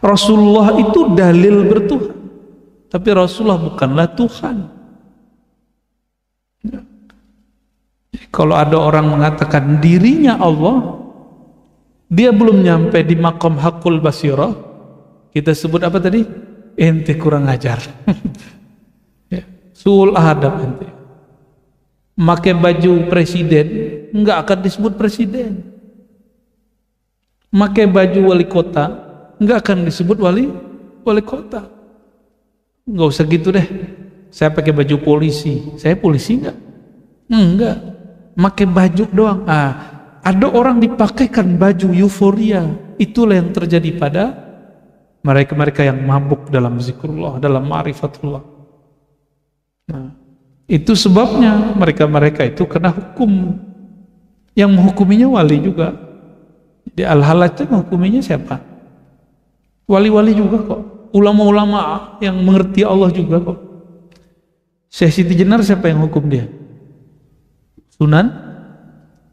Rasulullah itu dalil bertuhan, tapi Rasulullah bukanlah Tuhan. Kalau ada orang mengatakan dirinya Allah, dia belum nyampe di makom hakul basirah, kita sebut apa tadi? Ente kurang ajar. Ya, suul adab ente. Pakai baju presiden nggak akan disebut presiden. Pakai baju wali kota nggak akan disebut wali kota. Nggak usah gitu deh. Saya pakai baju polisi, saya polisi nggak? Enggak. Pakai baju doang. Ada orang dipakaikan baju euforia. Itulah yang terjadi pada mereka-mereka yang mabuk dalam zikrullah, dalam ma'rifatullah. Nah, itu sebabnya mereka-mereka itu kena hukum. Yang menghukuminya wali juga. Di Al-Halaj itu menghukuminya siapa? Wali-wali juga kok. Ulama-ulama yang mengerti Allah juga kok. Syekh Siti Jenar siapa yang hukum dia? Sunan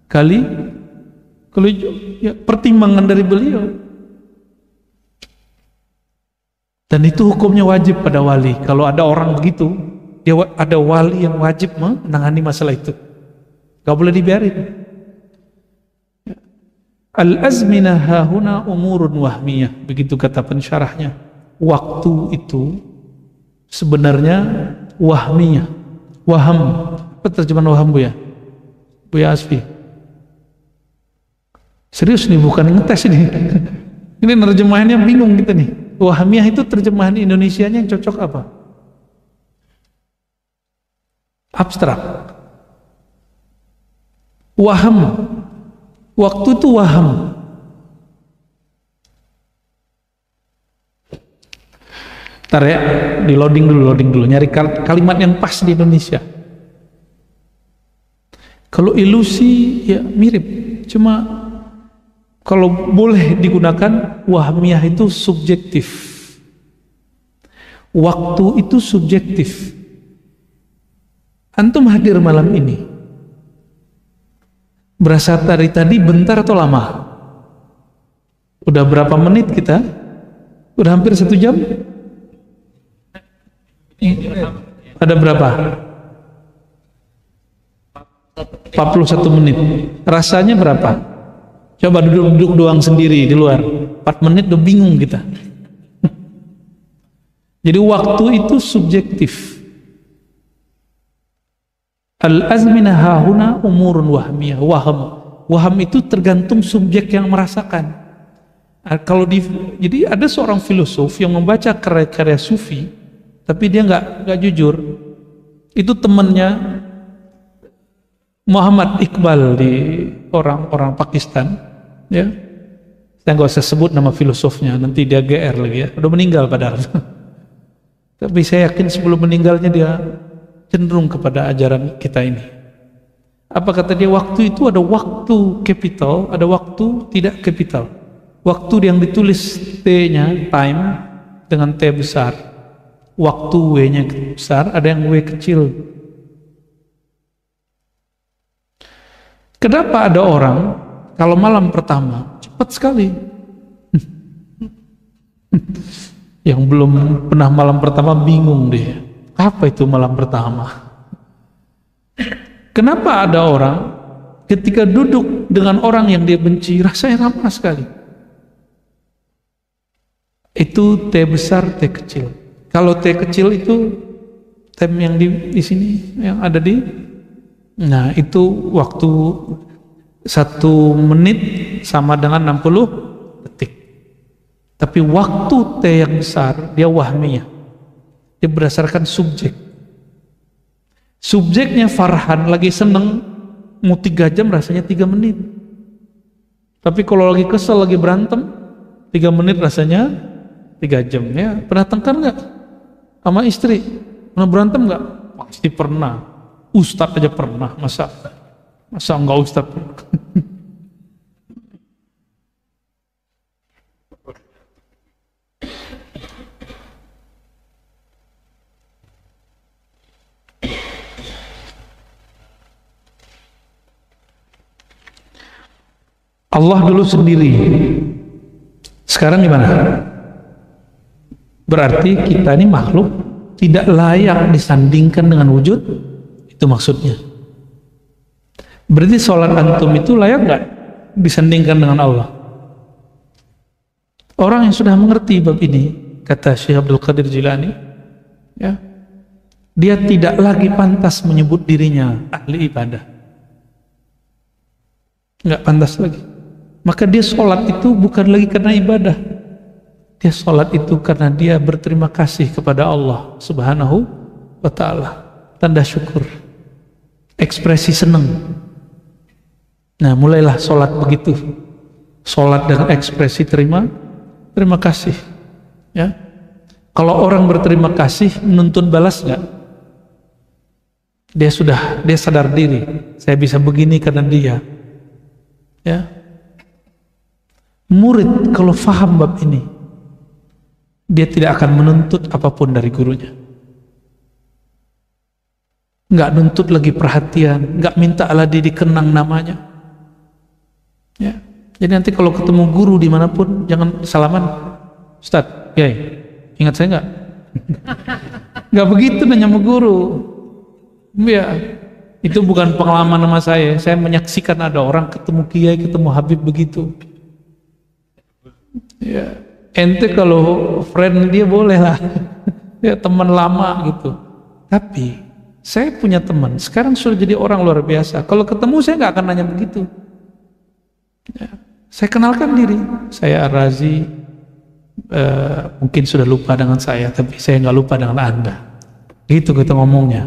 Kalijogo, ya, pertimbangan dari beliau. Dan itu hukumnya wajib pada wali. Kalau ada orang begitu, dia ada wali yang wajib menangani masalah itu. Gak boleh dibiarin. Al-azminah hahuna umurun wahmiyah. Begitu kata pensyarahnya. Waktu itu sebenarnya wahmiyah. Waham. Apa terjemahan waham Bu ya? Bu ya Asfi. Serius nih, bukan ngetes ini. Ini terjemahannya bingung kita nih. Wahmiyah itu terjemahan Indonesianya yang cocok apa? Abstrak. Waham. Waktu itu waham. Ntar ya, di loading dulu, nyari kalimat yang pas di Indonesia. Kalau ilusi ya mirip, cuma kalau boleh digunakan, wahmiyah itu subjektif. Waktu itu subjektif. Antum hadir malam ini, berasa tadi bentar atau lama? Udah berapa menit kita? Udah hampir 1 jam? Ada berapa? 41 menit. Rasanya berapa? Coba duduk doang sendiri di luar, 4 menit udah bingung kita. Jadi waktu itu subjektif. Al-azminah hahuna umurun wahmiyah. Waham itu tergantung subjek yang merasakan. Jadi ada seorang filosof yang membaca karya-karya sufi, tapi dia nggak jujur. Itu temannya Muhammad Iqbal di orang Pakistan, ya. Saya nggak usah sebut nama filosofnya, nanti dia GR lagi ya. Udah meninggal padahal. Tapi saya yakin sebelum meninggalnya dia cenderung kepada ajaran kita ini. Apa kata dia? Waktu itu ada waktu capital, ada waktu tidak capital. Waktu yang ditulis T-nya, time, dengan T besar. Waktu W-nya besar, ada yang W kecil. Kenapa ada orang kalau malam pertama cepat sekali? Yang belum pernah malam pertama bingung dia. Apa itu malam pertama? Kenapa ada orang ketika duduk dengan orang yang dia benci rasanya lama sekali? Itu T besar, T kecil. Kalau T kecil itu tem yang di sini yang ada di, nah itu waktu 1 menit sama dengan 60 detik. Tapi waktu T yang besar dia wahmiyah. Dia berdasarkan subjek. Subjeknya Farhan lagi seneng, mau 3 jam rasanya 3 menit. Tapi kalau lagi kesel, lagi berantem, 3 menit rasanya 3 jam. Ya, pernah tengkar nggak sama istri? Pernah berantem nggak? Pasti pernah. Ustadz aja pernah, masa enggak ustadz? Allah dulu sendiri, sekarang gimana? Berarti kita ini makhluk tidak layak disandingkan dengan wujud, itu maksudnya. Berarti sholat antum itu layak nggak disandingkan dengan Allah? Orang yang sudah mengerti bab ini, kata Syekh Abdul Qadir Jilani, ya, dia tidak lagi pantas menyebut dirinya ahli ibadah, nggak pantas lagi. Maka dia sholat itu bukan lagi karena ibadah, dia sholat itu karena dia berterima kasih kepada Allah Subhanahu wa ta'ala, tanda syukur, ekspresi senang. Nah, mulailah sholat begitu, sholat dengan ekspresi terima kasih, ya. Kalau orang berterima kasih menuntut balas nggak? Dia sadar diri, saya bisa begini karena dia, ya. Murid kalau faham bab ini, dia tidak akan menuntut apapun dari gurunya. Nggak nuntut lagi perhatian, nggak minta Allah dikenang namanya. Ya. Jadi nanti kalau ketemu guru dimanapun, jangan salaman, Ustadz, Yai, Ingat saya nggak? Nggak begitu nanya sama guru. Ya, itu bukan pengalaman sama saya. Saya menyaksikan ada orang ketemu kiai, ketemu habib begitu. Ya, ente kalau friend dia boleh lah. Ya, teman lama gitu. Tapi saya punya teman, sekarang sudah jadi orang luar biasa. Kalau ketemu saya nggak akan nanya begitu. Ya, saya kenalkan diri, saya Ar-Razi. Mungkin sudah lupa dengan saya, tapi saya nggak lupa dengan Anda. Gitu kita ngomongnya.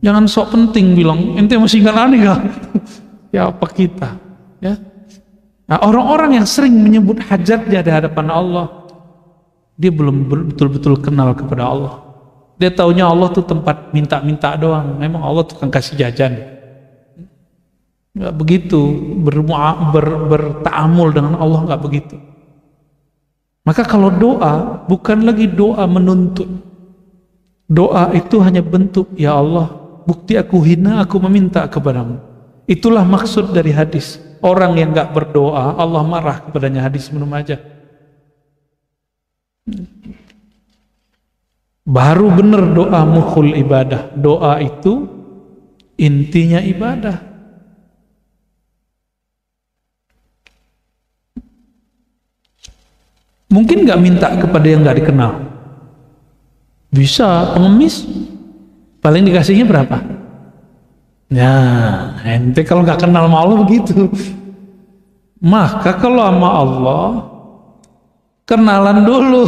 Jangan sok penting bilang, ente masih ingat aneh nggak? Ya apa kita? Ya. Nah, orang-orang yang sering menyebut hajatnya di hadapan Allah, dia belum betul-betul kenal kepada Allah. Dia taunya Allah tuh tempat minta-minta doang. Memang Allah tukang kasih jajan. Nggak begitu. Bertaamul dengan Allah nggak begitu. Maka kalau doa bukan lagi doa menuntut. Doa itu hanya bentuk, ya Allah, bukti aku hina, aku meminta kepadamu. Itulah maksud dari hadis. Orang yang nggak berdoa, Allah marah kepadanya. Hadis Ibnu Majah. Baru benar doa mukhul ibadah. Doa itu intinya ibadah. Mungkin nggak minta kepada yang nggak dikenal. Bisa, pengemis paling dikasihnya berapa? Nah, ente kalau nggak kenal sama Allah begitu. Maka kalau sama Allah kenalan dulu.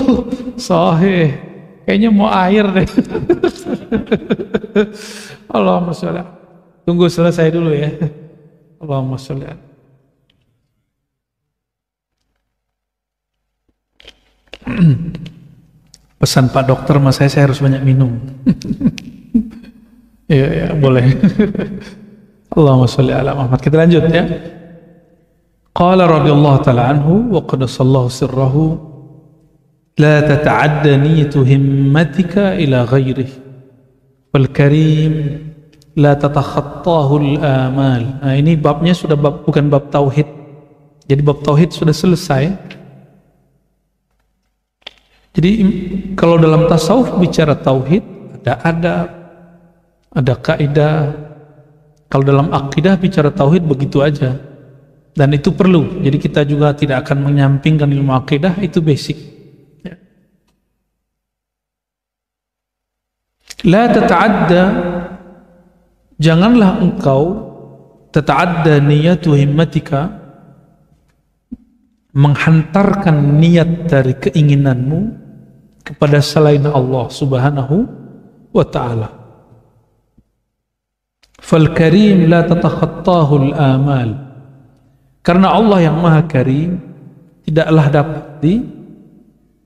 Sahih. Kayaknya mau air deh. Allahumma sholli. Tunggu selesai dulu ya. Allahumma sholli. Pesan Pak Dokter sama saya harus banyak minum. Ya, boleh. Allahumma sholli ala Muhammad. Kita lanjut ya. Qala radhiyallahu ta'ala anhu wa qaddasallahu sirrahu la tata'adda niyatu himmatika ila ghairih wal karim la tatakhattahu al-amal. Nah, ini babnya sudah bukan bab tauhid. Jadi bab tauhid sudah selesai. Jadi kalau dalam tasawuf bicara tauhid ada adab, ada kaidah. Kalau dalam akidah bicara tauhid begitu aja. Dan itu perlu. Jadi kita juga tidak akan menyampingkan ilmu akidah, itu basic. Ya. La tata'adda, janganlah engkau tata'adda niyatu himmatika, menghantarkan niat dari keinginanmu kepada selain Allah subhanahu wa ta'ala. Fal karim la tatakhattahu al-amal. Karena Allah yang maha karim tidaklah dapat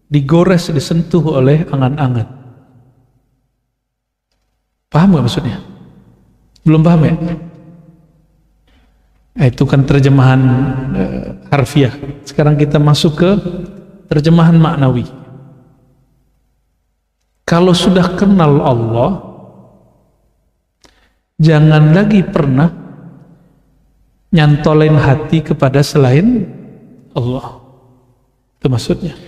digores, disentuh oleh angan-angan. Paham gak maksudnya? Belum paham ya? Itu kan terjemahan harfiah. Sekarang kita masuk ke terjemahan maknawi. Kalau sudah kenal Allah, jangan lagi pernah nyantolin hati kepada selain Allah. Itu maksudnya.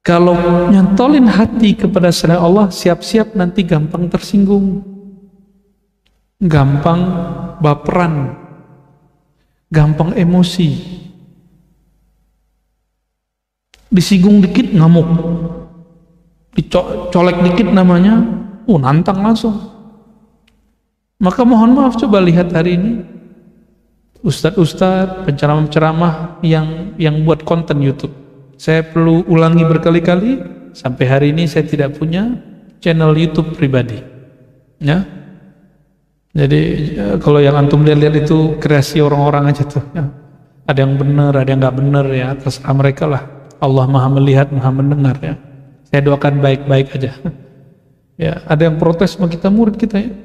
Kalau nyantolin hati kepada selain Allah, siap-siap nanti gampang tersinggung, gampang baperan, gampang emosi, disinggung dikit ngamuk, dicolek dikit namanya, nantang langsung. Maka mohon maaf, coba lihat hari ini ustadz-ustadz, penceramah-penceramah yang buat konten YouTube. Saya perlu ulangi berkali-kali, sampai hari ini saya tidak punya channel YouTube pribadi. Ya. Jadi kalau yang antum lihat itu kreasi orang-orang aja tuh. Ya. Ada yang benar, ada yang nggak benar ya, terserah mereka lah. Allah maha melihat, maha mendengar ya. Saya doakan baik-baik aja. Ya, ada yang protes sama kita, murid kita ya.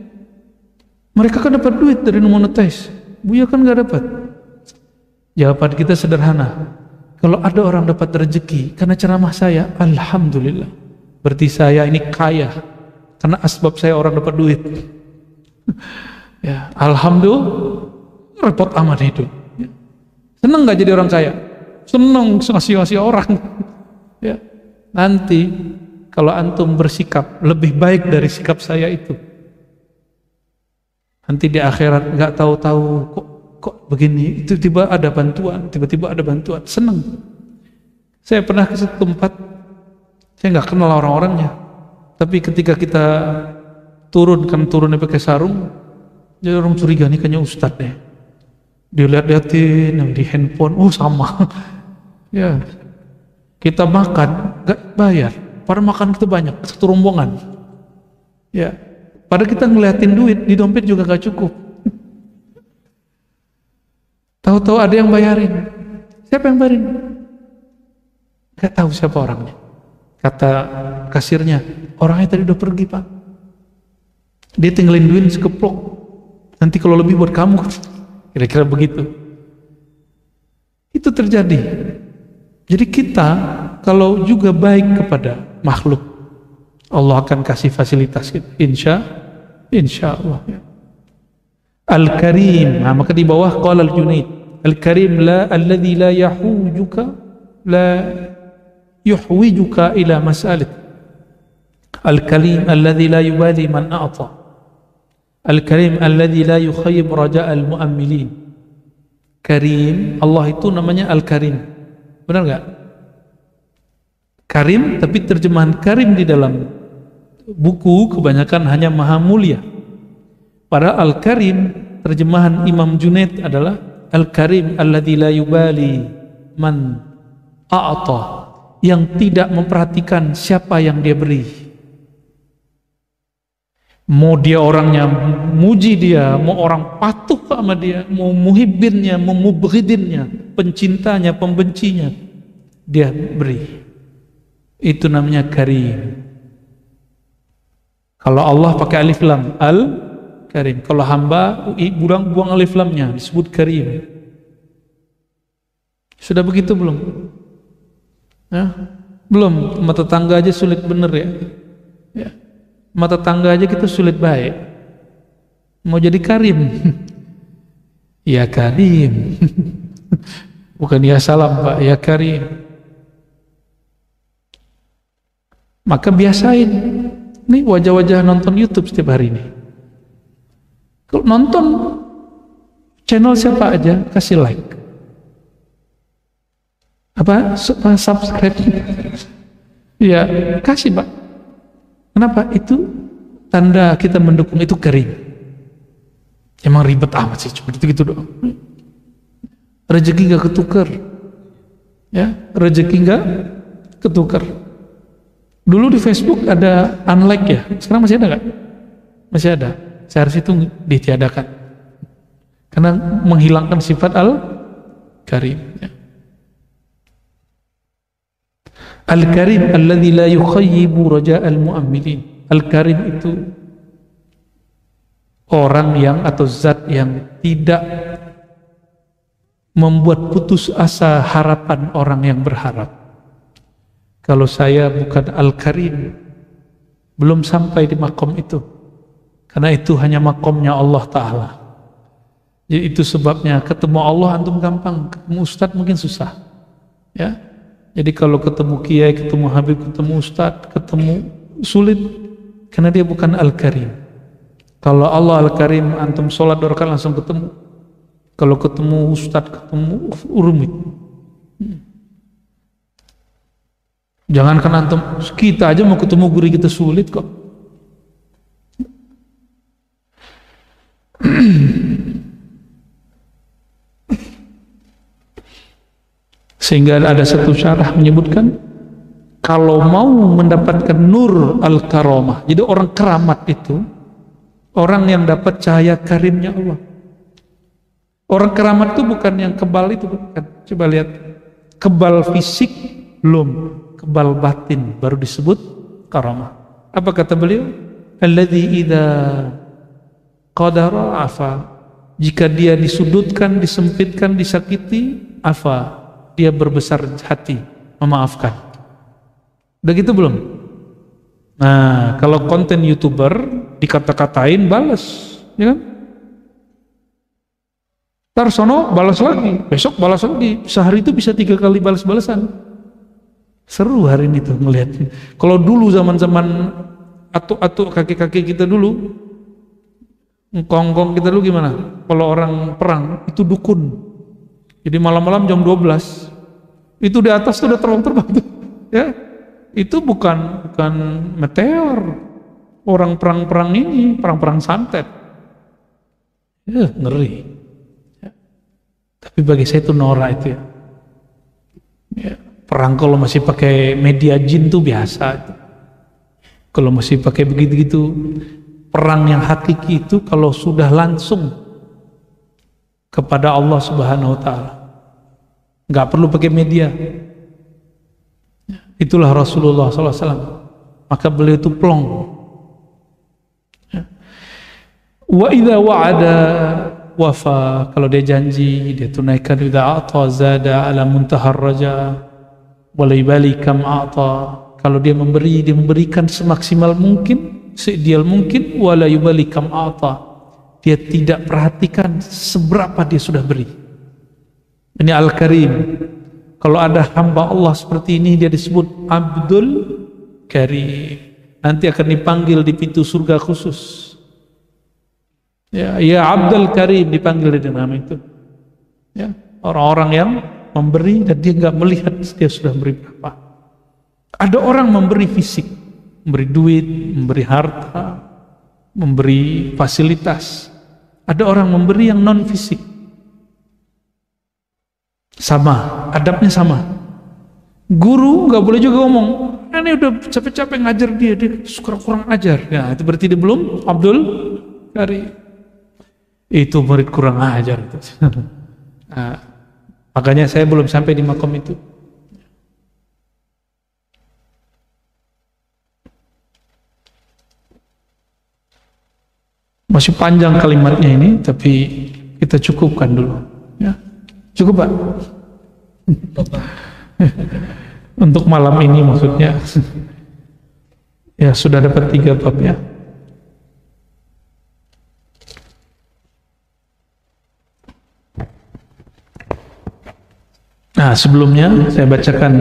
Mereka kan dapat duit dari monetize. Buya kan nggak dapat. Jawaban kita sederhana. Kalau ada orang dapat rezeki karena ceramah saya, alhamdulillah. Berarti saya ini kaya karena asbab saya orang dapat duit. Ya, alhamdulillah. Repot amat hidup. Ya. Senang nggak jadi orang kaya? Senang ngasih orang. Ya. Nanti kalau antum bersikap lebih baik dari sikap saya itu, nanti di akhirat nggak tahu-tahu kok begini, itu tiba ada bantuan, tiba-tiba ada bantuan, seneng. Saya pernah ke satu tempat, saya nggak kenal orang-orangnya, tapi ketika kita turunnya pakai sarung, jadi orang curiga nih kayaknya ustadz deh. Dilihat-liatin yang di handphone, sama. Ya, kita makan nggak bayar, padahal makan kita banyak, satu rombongan. Ya, padahal kita ngeliatin duit di dompet juga nggak cukup. Tahu-tahu ada yang bayarin. Siapa yang bayarin? Nggak tahu siapa orangnya. Kata kasirnya, orangnya tadi udah pergi pak. Dia tinggalin duit sekeplok. Nanti kalau lebih buat kamu. Kira-kira begitu. Itu terjadi. Jadi kita kalau juga baik kepada makhluk, Allah akan kasih fasilitas kita. Insya Allah. Al-Karim. Nah, maka di bawah qala al-Junaid. Al-Karim alladhi la yuhwijuka ila mas'alit. Al-Karim alladhi la yubali man a'ta. Al-Karim alladhi la yukhayyib raja' al-mu'ammilin. Karim, Allah itu namanya Al-Karim. Benar enggak? Karim, tapi terjemahan Karim di dalam buku kebanyakan hanya Maha Mulia. Padahal Al-Karim, terjemahan Imam Junaid adalah Al-Karim alladzi la yubali man a'ta, yang tidak memperhatikan siapa yang dia beri. Mau dia orangnya muji dia, mau orang patuh sama dia, mau muhibbinnya, mau mubghidinnya, pencintanya, pembencinya, dia beri. Itu namanya Karim. Kalau Allah pakai alif lam, Al-Karim. Kalau hamba buang alif lamnya, disebut Karim. Sudah begitu belum? Ya? Belum. Mata tangga aja sulit bener ya. Ya. Mata tangga aja kita sulit baik. Mau jadi Karim. Ya Karim. Bukan ya salam Pak, ya Karim. Maka biasain. Nih wajah-wajah nonton YouTube setiap hari ini. Kalau nonton channel siapa aja, kasih like. Subscribe. Ya, kasih Pak. Kenapa? Itu tanda kita mendukung, itu Karim. Emang ribet amat sih, cuma gitu doang. Rezeki gak ketukar. Ya, rezeki gak ketukar. Dulu di Facebook ada unlike ya, sekarang masih ada gak? Masih ada. Seharusnya itu ditiadakan. Karena menghilangkan sifat Al-Karim. Ya. Al-Karim alladzi la yukhayyibu raja'al mu'ammilin. Al-Karim itu orang yang atau zat yang tidak membuat putus asa harapan orang yang berharap. Kalau saya bukan Al-Karim, belum sampai di makom itu. Karena itu hanya makomnya Allah Ta'ala. Jadi itu sebabnya ketemu Allah antum gampang, ketemu Ustadz mungkin susah. Ya. Jadi kalau ketemu Kiai, ketemu Habib, ketemu Ustadz, ketemu sulit. Karena dia bukan Al-Karim. Kalau Allah Al-Karim, antum sholat 2 rakaat langsung ketemu. Kalau ketemu Ustadz, ketemu rumit. Jangankan antum, kita aja mau ketemu guru kita sulit kok. Sehingga ada satu syarah menyebutkan, kalau mau mendapatkan nur al-karamah, jadi orang keramat itu orang yang dapat cahaya karimnya Allah. Orang keramat itu bukan yang kebal itu, bukan. Coba lihat, kebal fisik belum, kebal batin baru disebut karamah. Apa kata beliau? Alladzi idza qadara afa, jika dia disudutkan, disempitkan, disakiti, afa, dia berbesar hati, memaafkan. Udah gitu belum? Nah, kalau konten YouTuber dikata-katain, balas, ya kan? Ntar sono balas lagi, besok balas lagi, sehari itu bisa 3 kali balas-balasan. Seru hari ini tuh ngelihat. Kalau dulu zaman-zaman atuk-atuk kakek-kakek kita dulu, ngkong-ngkong kita dulu gimana? Kalau orang perang itu dukun. Jadi malam-malam jam 12 itu di atas tuh udah terbang-terbang tuh. Ya. Itu bukan meteor. Orang perang-perang ini, perang-perang santet. Ya, ngeri. Ya. Tapi bagi saya itu norak itu ya. Ya. Perang kalau masih pakai media jin tuh biasa itu. Kalau masih pakai begitu-gitu, perang yang hakiki itu kalau sudah langsung kepada Allah Subhanahu wa taala. Nggak perlu pakai media. Itulah Rasulullah SAW. Maka beliau itu plong. Wa idza wa'ada wafa, kalau dia janji dia tunaikan. Idza a'ta zada ala muntahar raja wa la yubali kam a'ta, kalau dia memberi, dia memberikan semaksimal mungkin, seideal mungkin, wa la yubali kam a'ta, dia tidak perhatikan seberapa dia sudah beri. Ini Al-Karim. Kalau ada hamba Allah seperti ini, dia disebut Abdul Karim. Nanti akan dipanggil di pintu surga khusus. Ya Abdul Karim, dipanggil dengan nama itu. Ya, orang-orang yang memberi dan dia nggak melihat dia sudah memberi berapa. Ada orang memberi fisik, memberi duit, memberi harta, memberi fasilitas. Ada orang memberi yang non fisik. Sama, adabnya sama. Guru nggak boleh juga ngomong, ini udah capek-capek ngajar dia kurang ajar. Ya, itu berarti dia belum Abdul Karim. Itu murid kurang ajar itu. Nah, makanya saya belum sampai di makom itu. Masih panjang kalimatnya ini, tapi kita cukupkan dulu. Ya, cukup Pak. Untuk malam ini maksudnya. Ya sudah dapat 3 bab ya. Nah, sebelumnya saya bacakan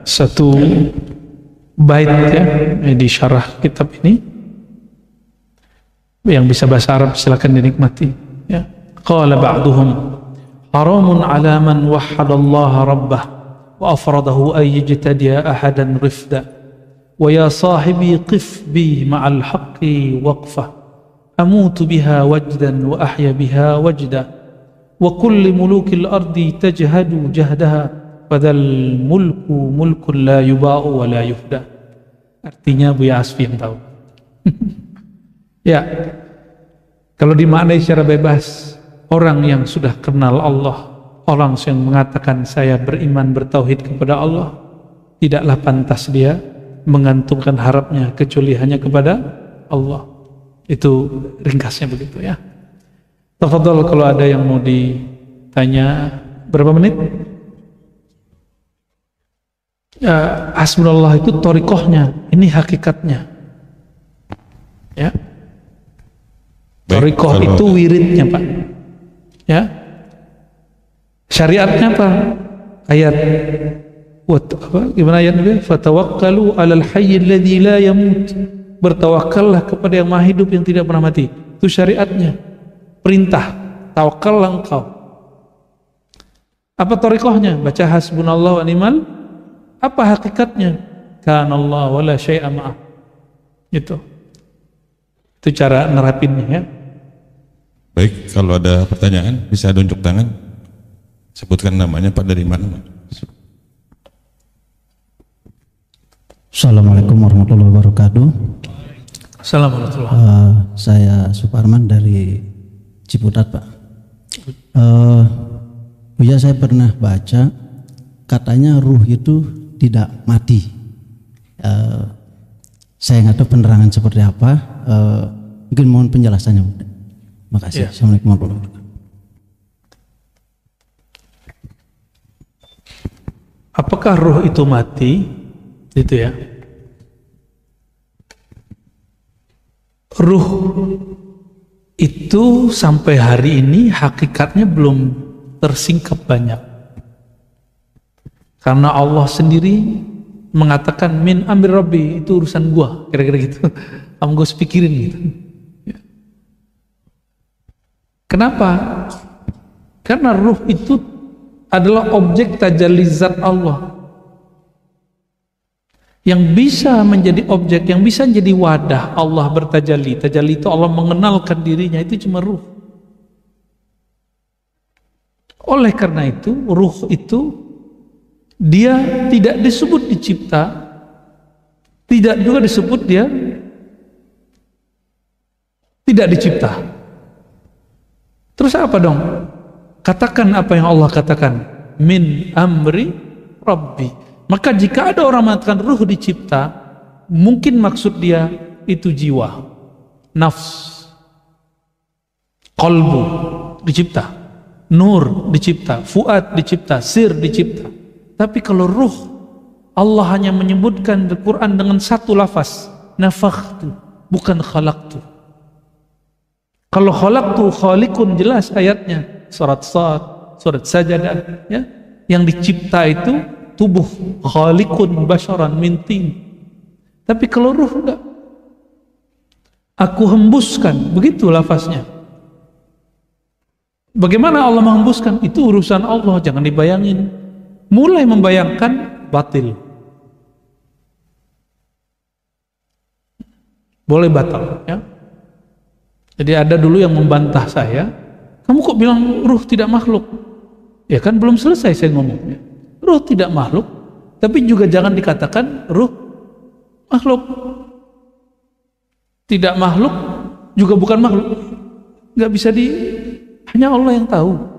satu bait ya di syarah kitab ini. Yang bisa bahasa Arab silakan dinikmati ya. Qala ba'duhum haramun 'ala man wahhadallaha rabbah wa afradahu ay yajtadiya ahadan rifda wa ya sahibi qif bi ma'al haqqi waqfa amutu biha wajdan wa ahya biha wajda wa kulli mulukil ardi tajhadu jahdaha padal mulku mulkun la yuba'u wa la yufda. Artinya Buya Asfi yang tahu. Ya, kalau dimaknai secara bebas, orang yang sudah kenal Allah, orang yang mengatakan saya beriman bertauhid kepada Allah, tidaklah pantas dia menggantungkan harapnya kecuali hanya kepada Allah. Itu ringkasnya begitu ya. Tafadhol kalau ada yang mau ditanya. Berapa menit? Hasbunallah itu thariqahnya, ini hakikatnya ya. Thariqah itu wiridnya Pak ya. Syariatnya apa? Ayat gimana ayatnya? Fatawakkalu 'alal hayyil ladzi la yamut, bertawakkallah kepada yang maha hidup yang tidak pernah mati. Itu syariatnya. Perintah, tawakallah engkau. Apa thariqahnya? Baca hasbunallah wa ni'mal. Apa hakikatnya? Kanallah wa la syai'a ma'ah. Itu cara nerapinnya ya. Baik, kalau ada pertanyaan bisa unjuk tangan. Sebutkan namanya Pak, dari mana? Assalamualaikum warahmatullahi wabarakatuh. Assalamualaikum. Saya Suparman dari Ciputat Pak. Buya, saya pernah baca katanya ruh itu tidak mati. Saya nggak tahu penerangan seperti apa. Mungkin mohon penjelasannya. Terima kasih. Ya. Assalamualaikum warahmatullahi wabarakatuh. Apakah ruh itu mati? Itu ya. Ruh itu sampai hari ini hakikatnya belum tersingkap banyak. Karena Allah sendiri mengatakan min amri rabbi, itu urusan gua, kira-kira gitu. Kamu gua pikirin gitu. Kenapa? Karena ruh itu adalah objek tajalli zat Allah yang bisa menjadi objek, yang bisa menjadi wadah Allah bertajalli. Tajalli itu Allah mengenalkan dirinya, itu cuma ruh. Oleh karena itu, ruh itu dia tidak disebut dicipta, tidak juga disebut dia tidak dicipta. Terus apa dong? Katakan apa yang Allah katakan, min amri rabbi. Maka jika ada orang mengatakan ruh dicipta, mungkin maksud dia itu jiwa, nafs, qalbu dicipta, nur dicipta, fuad dicipta, sir dicipta. Tapi kalau ruh, Allah hanya menyebutkan di Quran dengan satu lafaz, nafakhtu, bukan khalaqtu. Kalau khalaqtu, khaliqun, jelas ayatnya, surat Sad, surat Sajadah, ya. Yang dicipta itu tubuh, khaliqun basharan min tin. Tapi kalau ruh enggak, aku hembuskan, begitu lafaznya. Bagaimana Allah menghembuskan? Itu urusan Allah, jangan dibayangin. Mulai membayangkan batil, boleh batal, ya. Jadi ada dulu yang membantah saya, kamu kok bilang ruh tidak makhluk? Ya kan belum selesai saya ngomongnya. Ruh tidak makhluk, tapi juga jangan dikatakan ruh makhluk. Tidak makhluk juga bukan makhluk. Nggak bisa hanya Allah yang tahu.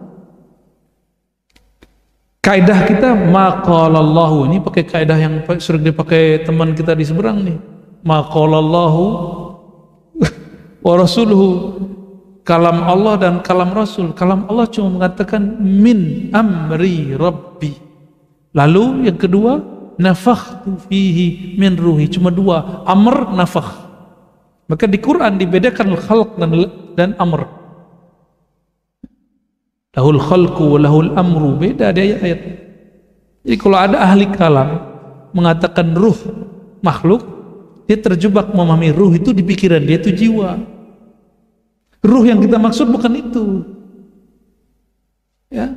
Kaidah kita maqalallahu, ini pakai kaidah yang sering dipakai teman kita di seberang nih. Maqalallahu wa rasuluhu, kalam Allah dan kalam Rasul. Kalam Allah cuma mengatakan min amri rabbi. Lalu yang kedua, nafakhtu fihi min ruhi, cuma dua, amr, nafakh. Maka di Quran dibedakan khalq dan amr. Lahul khalqu wa lahul amru, beda ada ayat. Jadi kalau ada ahli kalam mengatakan ruh makhluk, dia terjebak memahami ruh itu di pikiran dia itu jiwa. Ruh yang kita maksud bukan itu, ya.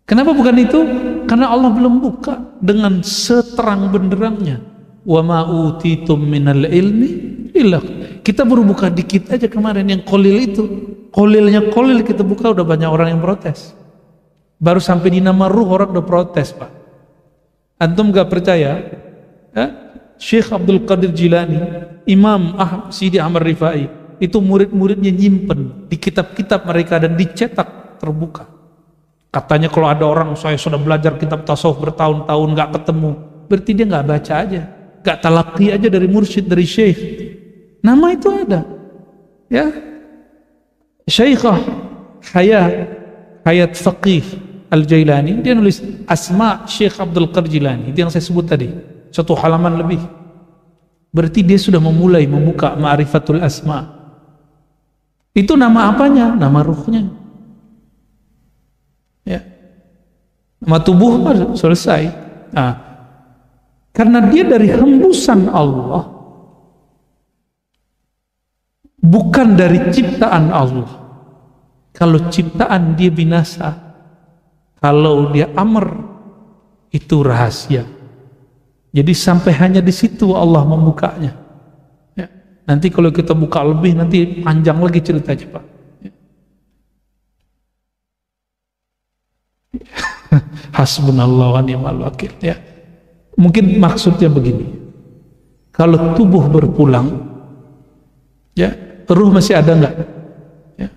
Kenapa bukan itu? Karena Allah belum buka dengan seterang benderangnya. Wa ma utitum minal ilmi illa. Kita baru buka dikit aja kemarin yang kolil itu. Kolilnya kolil kita buka udah banyak orang yang protes. Baru sampai di nama ruh orang udah protes, Pak. Antum gak percaya? Ya? Syekh Abdul Qadir Jilani, Imam Sidi Ahmad Rifai, itu murid-muridnya nyimpen di kitab-kitab mereka dan dicetak terbuka. Katanya kalau ada orang, saya sudah belajar kitab tasawuf bertahun-tahun gak ketemu, berarti dia gak baca aja, gak talaqi aja dari mursyid, dari syekh. Nama itu ada, ya. Syekhah Hayat Faqih Al-Jailani, dia nulis Asma Syekh Abdul Qadir Jilani, itu yang saya sebut tadi, satu halaman lebih. Berarti dia sudah memulai membuka Ma'rifatul Asma. Itu nama apanya? Nama ruhnya, ya. Nama tubuh selesai. Nah, karena dia dari hembusan Allah, bukan dari ciptaan Allah. Kalau ciptaan dia binasa, kalau dia amr itu rahasia. Jadi sampai hanya di situ Allah membukanya. Ya. Nanti kalau kita buka lebih nanti panjang lagi ceritanya, Pak. Ya. Hasbunallah wa ni'mal wakil. Ya. Mungkin maksudnya begini. Kalau tubuh berpulang, ya, ruh masih ada enggak? Ya,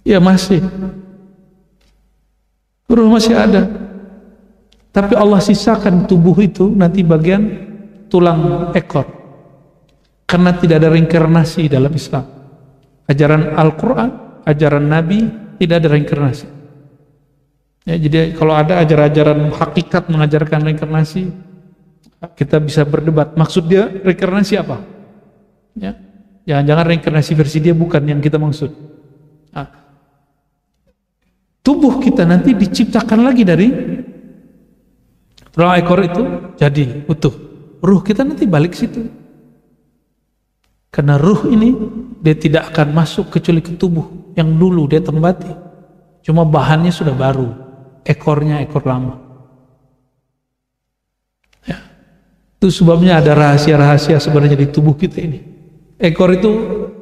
ya masih. Ruh masih ada. Tapi Allah sisakan tubuh itu nanti bagian tulang ekor. Karena tidak ada reinkarnasi dalam Islam. Ajaran Al-Quran, ajaran Nabi, tidak ada reinkarnasi. Ya, jadi kalau ada ajaran-ajaran hakikat mengajarkan reinkarnasi, kita bisa berdebat. Maksud dia reinkarnasi apa? Ya. Jangan-jangan reinkarnasi versi dia bukan yang kita maksud. Nah, tubuh kita nanti diciptakan lagi dari Tulang ekor itu jadi utuh. Ruh kita nanti balik situ. Karena ruh ini dia tidak akan masuk kecuali ke tubuh yang dulu dia tempati. Cuma bahannya sudah baru. Ekornya ekor lama. Ya. Itu sebabnya ada rahasia-rahasia sebenarnya di tubuh kita ini. Ekor itu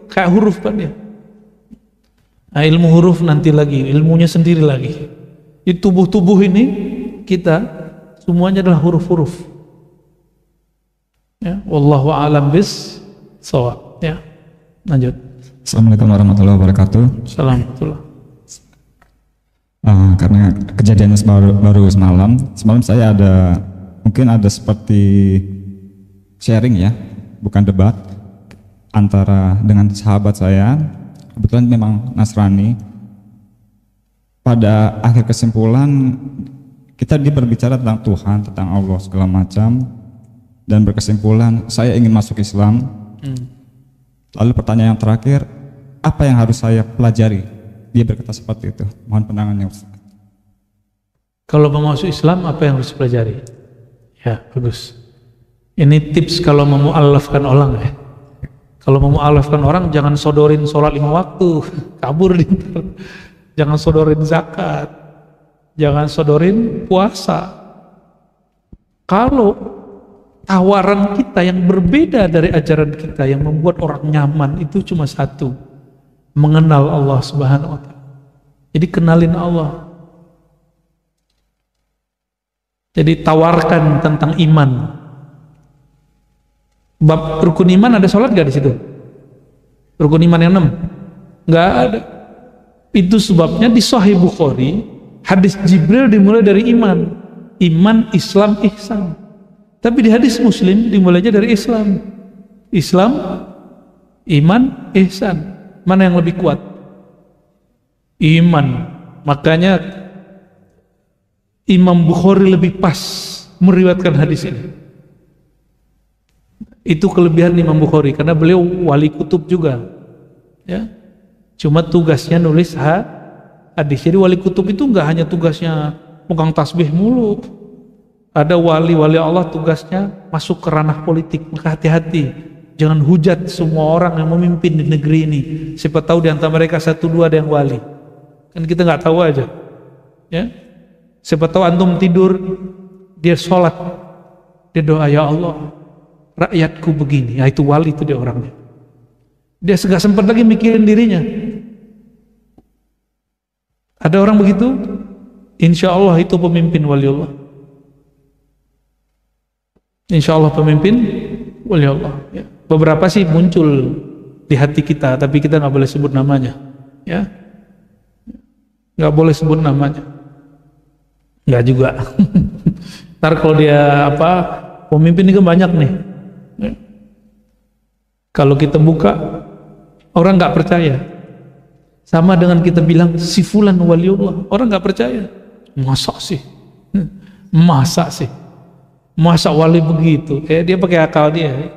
kayak huruf kan ya. Nah, ilmu huruf nanti lagi, ilmunya sendiri lagi. Di tubuh-tubuh ini kita semuanya adalah huruf-huruf. Ya, wallahu a'lam bis-shawab. Ya. Lanjut. Assalamualaikum warahmatullahi wabarakatuh. Assalamualaikum. Karena kejadian baru semalam saya mungkin ada seperti sharing ya, bukan debat antara dengan sahabat saya. Kebetulan memang Nasrani. Pada akhir kesimpulan kita berbicara tentang Tuhan, tentang Allah segala macam, dan berkesimpulan saya ingin masuk Islam. Lalu pertanyaan yang terakhir, apa yang harus saya pelajari? Dia berkata seperti itu. Mohon pandangannya, Ustaz. Kalau mau masuk Islam, apa yang harus pelajari? Ya, bagus. Ini tips kalau mau mu'allafkan orang ya. Kalau mau mu'allafkan orang, jangan sodorin sholat 5 waktu, kabur di internet. Jangan sodorin zakat, jangan sodorin puasa. Kalau tawaran kita yang berbeda dari ajaran kita yang membuat orang nyaman itu cuma satu, mengenal Allah Subhanahu wa ta'ala. Jadi kenalin Allah. Jadi tawarkan tentang iman. Bab rukun iman ada sholat gak di situ? Rukun iman yang 6? Gak ada. Itu sebabnya di Sahih Bukhari hadis Jibril dimulai dari iman, Islam, ihsan. Tapi di hadis Muslim dimulainya dari Islam, iman, ihsan. Mana yang lebih kuat? Iman. Makanya Imam Bukhari lebih pas meriwayatkan hadis ini. Itu kelebihan Imam Bukhari karena beliau wali kutub juga, ya. Cuma tugasnya nulis hadis. Jadi wali kutub itu nggak hanya tugasnya pegang tasbih mulu. Ada wali-wali Allah tugasnya masuk ke ranah politik. Maka hati-hati, jangan hujat semua orang yang memimpin di negeri ini. Siapa tahu di antara mereka 1-2 ada yang wali. Kan kita nggak tahu aja, ya. Siapa tahu antum tidur, dia sholat, dia doa, ya Allah, rakyatku begini. Ya, itu wali, itu dia orangnya. Dia gak sempat lagi mikirin dirinya. Ada orang begitu, insya Allah itu pemimpin waliullah. Insya Allah pemimpin waliullah. Ya. Beberapa sih muncul di hati kita, tapi kita nggak boleh sebut namanya. Ya, nggak boleh sebut namanya. Nggak juga. Ntar kalau dia pemimpin ini kan banyak nih. Ya. Kalau kita buka, orang nggak percaya. Sama dengan kita bilang si fulan waliullah, orang nggak percaya. Masa sih? Masa sih? Masa wali begitu? Dia pakai akal dia.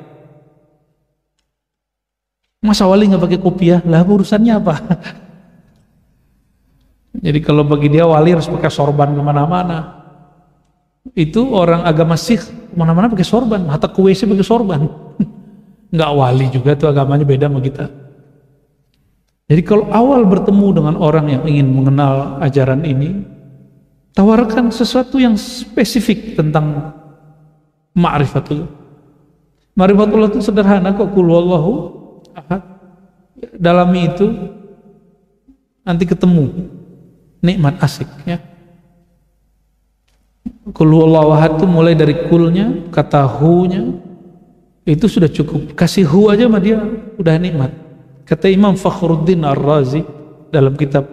Masa wali nggak pakai kopiah? Lah urusannya apa? Jadi kalau bagi dia wali harus pakai sorban kemana-mana. Itu orang agama Sikh kemana-mana pakai sorban, hatta ke WC pakai sorban. Nggak wali juga tuh, agamanya beda sama kita. Jadi kalau awal bertemu dengan orang yang ingin mengenal ajaran ini, tawarkan sesuatu yang spesifik tentang ma'rifatullah. Ma'rifatullah itu sederhana kok, qul huwallahu ahad. Dalami itu nanti ketemu nikmat asik, ya. Qul huwallahu ahad itu mulai dari kulnya, kata hu-nya itu sudah cukup. Kasih hu aja sama dia udah nikmat. Kata Imam Fakhruddin Ar-Razi dalam kitab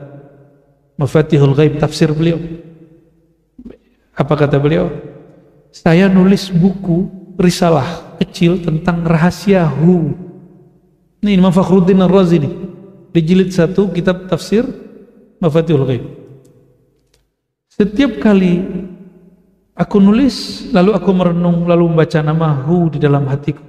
Mafatihul Ghaib tafsir beliau, apa kata beliau? Saya nulis buku risalah kecil tentang rahasia hu. Ini Imam Fakhruddin Ar-Razi nih, di jilid 1 kitab tafsir Mafatihul Ghaib. Setiap kali aku nulis, lalu aku merenung, lalu membaca nama hu di dalam hatiku.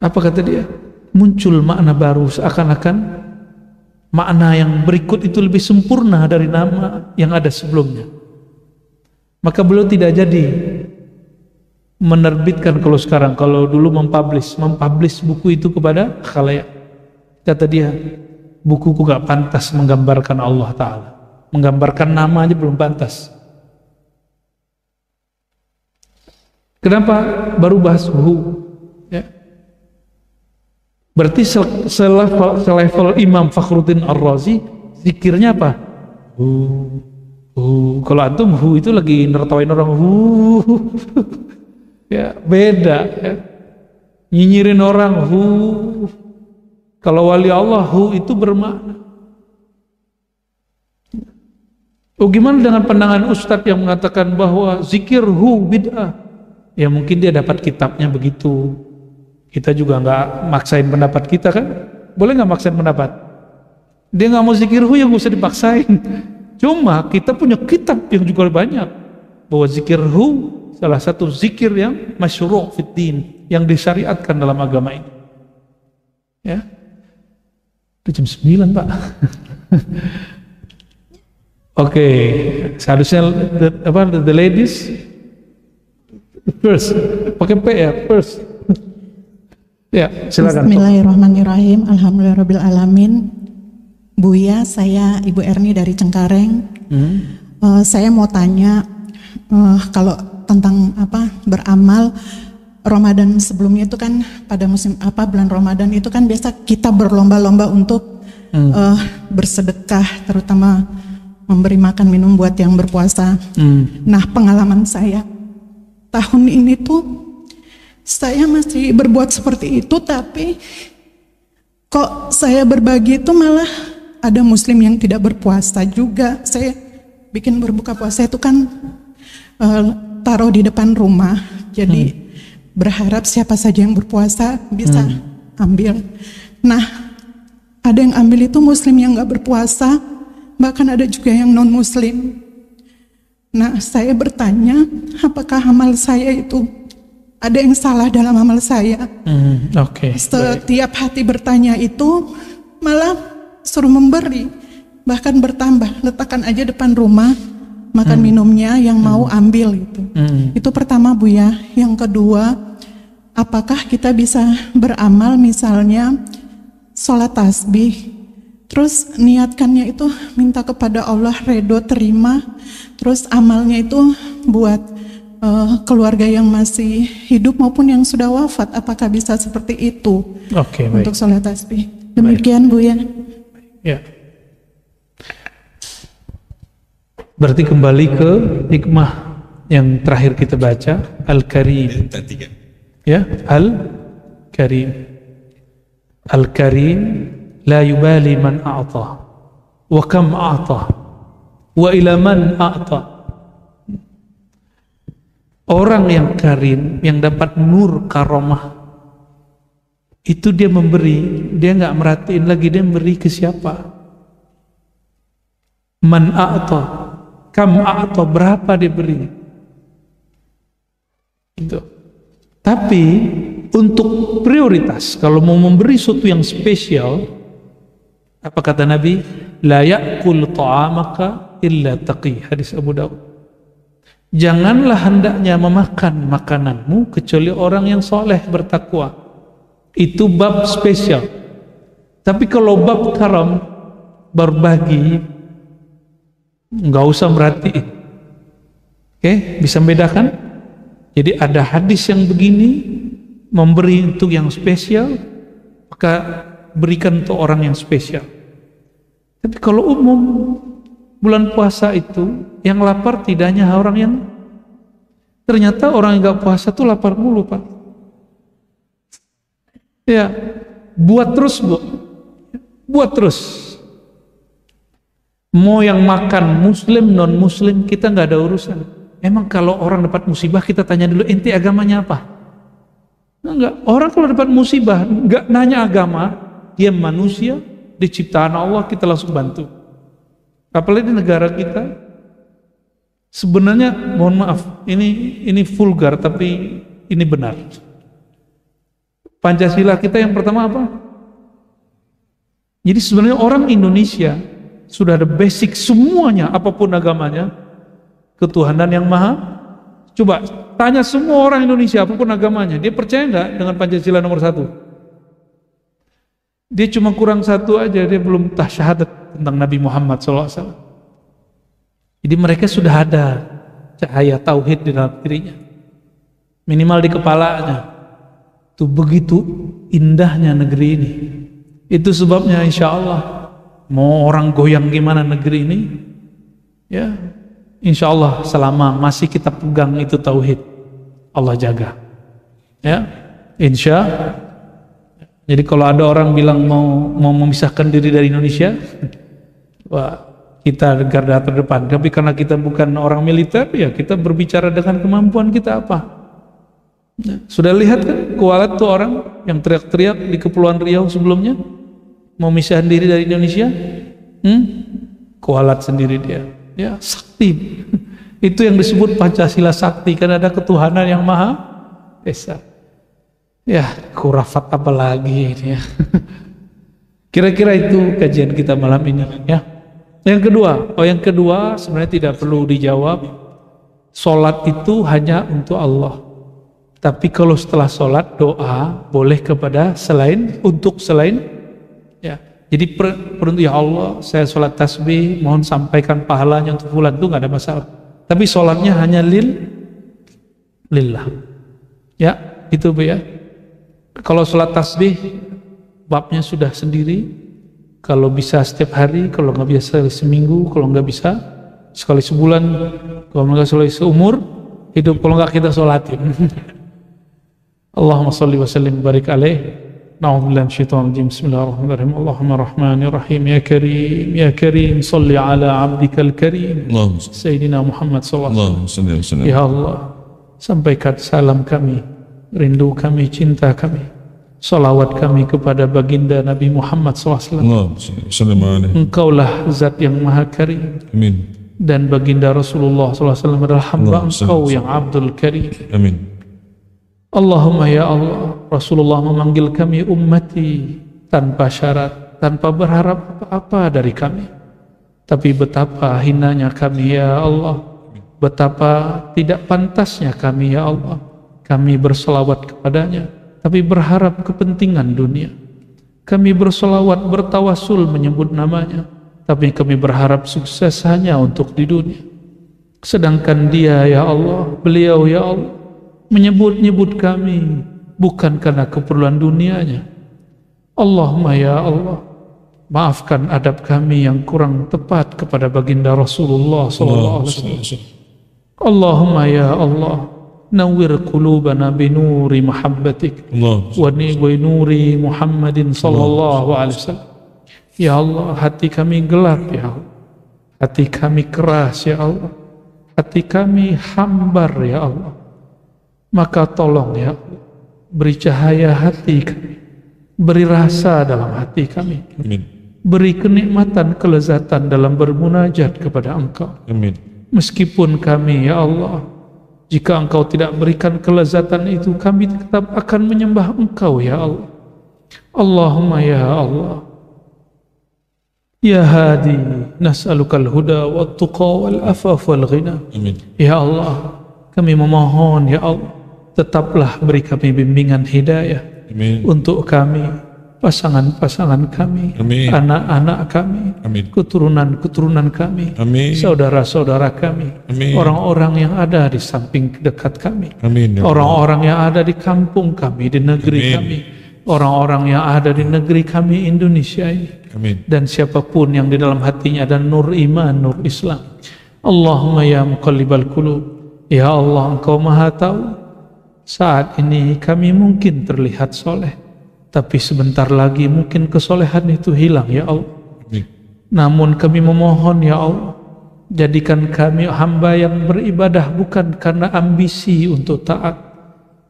Apa kata dia? Muncul makna baru, seakan-akan makna yang berikut itu lebih sempurna dari nama yang ada sebelumnya. Maka beliau tidak jadi menerbitkan kalau dulu mempublish buku itu kepada khalayak. Kata dia, bukuku gak pantas menggambarkan Allah Ta'ala, menggambarkan nama aja belum pantas. Kenapa baru bahas hu? Ya. Berarti selevel Imam Fakhruddin Ar-Razi, zikirnya apa? Hu. Kalau antum hu itu lagi nertawain orang hu. Ya, beda. Ya. Nyinyirin orang hu. Kalau wali Allah hu itu bermakna. Oh, gimana dengan pandangan ustadz yang mengatakan bahwa zikir hu bid'ah? Ya mungkin dia dapat kitabnya begitu. Kita juga nggak maksain pendapat kita kan? Boleh nggak maksain pendapat? Dia nggak mau zikir hu, ya nggak usah dipaksain. Cuma kita punya kitab yang juga banyak bahwa zikir hu salah satu zikir yang masyru' fid din, yang disyariatkan dalam agama ini. Ya. Itu jam 9, Pak. Oke, seharusnya the ladies first, pakai P ya, first. Ya, silakan. Bismillahirrahmanirrahim. Alhamdulillahirabbil alamin. Buya, saya Ibu Erni dari Cengkareng. Saya mau tanya kalau tentang beramal Ramadan sebelumnya itu kan pada musim bulan Ramadan itu kan biasa kita berlomba-lomba untuk bersedekah, terutama memberi makan minum buat yang berpuasa. Nah, pengalaman saya tahun ini tuh saya masih berbuat seperti itu, tapi kok saya berbagi itu malah ada muslim yang tidak berpuasa juga. Saya bikin berbuka puasa itu kan taruh di depan rumah, jadi berharap siapa saja yang berpuasa bisa ambil. Nah, ada yang ambil itu muslim yang gak berpuasa, bahkan ada juga yang non muslim. Nah, saya bertanya, apakah amal saya itu ada yang salah dalam amal saya? Setiap hati bertanya itu malah suruh memberi, bahkan bertambah, letakkan aja depan rumah makan minumnya yang mau ambil itu. Itu pertama, Bu ya. Yang kedua, apakah kita bisa beramal misalnya sholat tasbih, terus niatkannya itu minta kepada Allah ridho terima, terus amalnya itu buat keluarga yang masih hidup maupun yang sudah wafat, apakah bisa seperti itu untuk sholat tasbih? Demikian, Bu ya. Ya. Berarti kembali ke hikmah yang terakhir kita baca, Al-Karim. Ya, Al-Karim. Al-Karim la yubali man a'ta wa kam a'ta wa ila man a'ta. Orang yang karim, yang dapat nur karomah, itu dia memberi, dia nggak merhatiin lagi dia memberi ke siapa. Man a'ta, kam a'ta, berapa dia beri. Itu. Tapi untuk prioritas, kalau mau memberi sesuatu yang spesial, apa kata Nabi? La ya'kul ta'amaka illa taqi, hadis Abu Daud. Janganlah hendaknya memakan makananmu kecuali orang yang soleh bertakwa. Itu bab spesial. Tapi kalau bab karam, berbagi, nggak usah merhatiin. Oke, bisa membedakan? Jadi ada hadis yang begini, memberi untuk yang spesial, maka berikan untuk orang yang spesial. Tapi kalau umum, bulan puasa itu yang lapar tidak hanya orang yang, ternyata orang yang gak puasa tuh lapar mulu, Pak. Ya, buat terus, Bu. Buat terus. Mau yang makan muslim, non muslim, kita gak ada urusan. Emang kalau orang dapat musibah kita tanya dulu, ente agamanya apa? Enggak, orang kalau dapat musibah gak nanya agama, dia manusia, diciptaan Allah, kita langsung bantu. Apalagi di negara kita, sebenarnya mohon maaf, ini vulgar tapi ini benar. Pancasila kita yang pertama apa? Jadi sebenarnya orang Indonesia sudah ada basic semuanya, apapun agamanya, ketuhanan yang maha. Coba tanya semua orang Indonesia apapun agamanya, dia percaya nggak dengan Pancasila nomor 1? Dia cuma kurang satu aja, dia belum syahadat tentang Nabi Muhammad SAW. Jadi mereka sudah ada cahaya tauhid di dalam dirinya, minimal di kepalanya. Tuh begitu indahnya negeri ini. Itu sebabnya insya Allah mau orang goyang gimana negeri ini, ya insya Allah selama masih kita pegang itu tauhid, Allah jaga, ya insya. Jadi kalau ada orang bilang mau memisahkan diri dari Indonesia, wah kita garda terdepan. Tapi karena kita bukan orang militer, ya kita berbicara dengan kemampuan kita apa. Sudah lihat kan kualat tuh orang yang teriak-teriak di Kepulauan Riau sebelumnya mau misahin diri dari Indonesia, kualat sendiri dia, ya sakti. Itu yang disebut Pancasila sakti, karena ada ketuhanan yang maha esa. Ya khurafat apa lagi ini ya. Kira-kira itu kajian kita malam ini ya. Yang kedua sebenarnya tidak perlu dijawab. Solat itu hanya untuk Allah. Tapi kalau setelah solat doa boleh kepada selain ya. Jadi ya Allah, saya solat tasbih, mohon sampaikan pahalanya untuk fulan, itu nggak ada masalah. Tapi solatnya hanya lillah. Ya, itu Bu ya. Kalau solat tasbih babnya sudah sendiri. Kalau bisa setiap hari, kalau nggak bisa seminggu, kalau nggak bisa sekali sebulan, kalau nggak sekali seumur hidup, kalau nggak kita sholatin. Allahumma salli wa sallim barik alaih. Na'udzubillahi minasyaitonir rajim. Bismillahirrahmanirrahim. Allahumma rahmanir rahim ya karim salli ala abdikal karim Sayyidina Muhammad sallallahu alaihi wasallam. Ya Allah, sampaikan salam kami, rindu kami, cinta kami, salawat kami kepada baginda Nabi Muhammad SAW. Engkaulah zat yang maha karim. Amin. Dan baginda Rasulullah SAW adalah hamba engkau yang Abdul Karim. Amin. Allahumma ya Allah, Rasulullah memanggil kami ummati tanpa syarat, tanpa berharap apa-apa dari kami. Tapi betapa hinanya kami ya Allah, betapa tidak pantasnya kami ya Allah. Kami berselawat kepadanya tapi berharap kepentingan dunia. Kami bersolawat, bertawasul menyebut namanya, tapi kami berharap sukses hanya untuk di dunia. Sedangkan dia ya Allah, beliau ya Allah, menyebut-nyebut kami bukan karena keperluan dunianya. Allahumma ya Allah, maafkan adab kami yang kurang tepat kepada baginda Rasulullah SAW. Allahumma ya Allah, nawwir qulubana binuri mahabbatik wa nuri Muhammadin sallallahu alaihi wasallam. Ya Allah, hati kami gelap ya Allah, hati kami keras ya Allah, hati kami hambar ya Allah. Maka tolong ya Allah, beri cahaya hati kami, beri rasa dalam hati kami. Amin. Beri kenikmatan, kelezatan dalam bermunajat kepada Engkau. Amin. Meskipun kami ya Allah, jika Engkau tidak berikan kelezatan itu, kami tetap akan menyembah Engkau ya Allah. Allahumma ya Allah, ya hadi, nas'alukal huda wa tuqa wal afaf wal ghina. Amin. Ya Allah, kami memohon ya Allah, tetaplah beri kami bimbingan hidayah. Amin. Untuk kami, pasangan-pasangan kami, anak-anak kami, keturunan-keturunan kami, saudara-saudara kami, orang-orang yang ada di samping dekat kami, orang-orang yang ada di kampung kami, di negeri kami, orang-orang yang ada di negeri kami Indonesia ini. Amin. Dan siapapun yang di dalam hatinya ada nur iman, nur Islam. Allahumma ya muqallibal qulub, ya Allah, Engkau maha tahu. Saat ini kami mungkin terlihat soleh, tapi sebentar lagi mungkin kesolehan itu hilang ya Allah. Namun kami memohon ya Allah, jadikan kami hamba yang beribadah bukan karena ambisi untuk taat.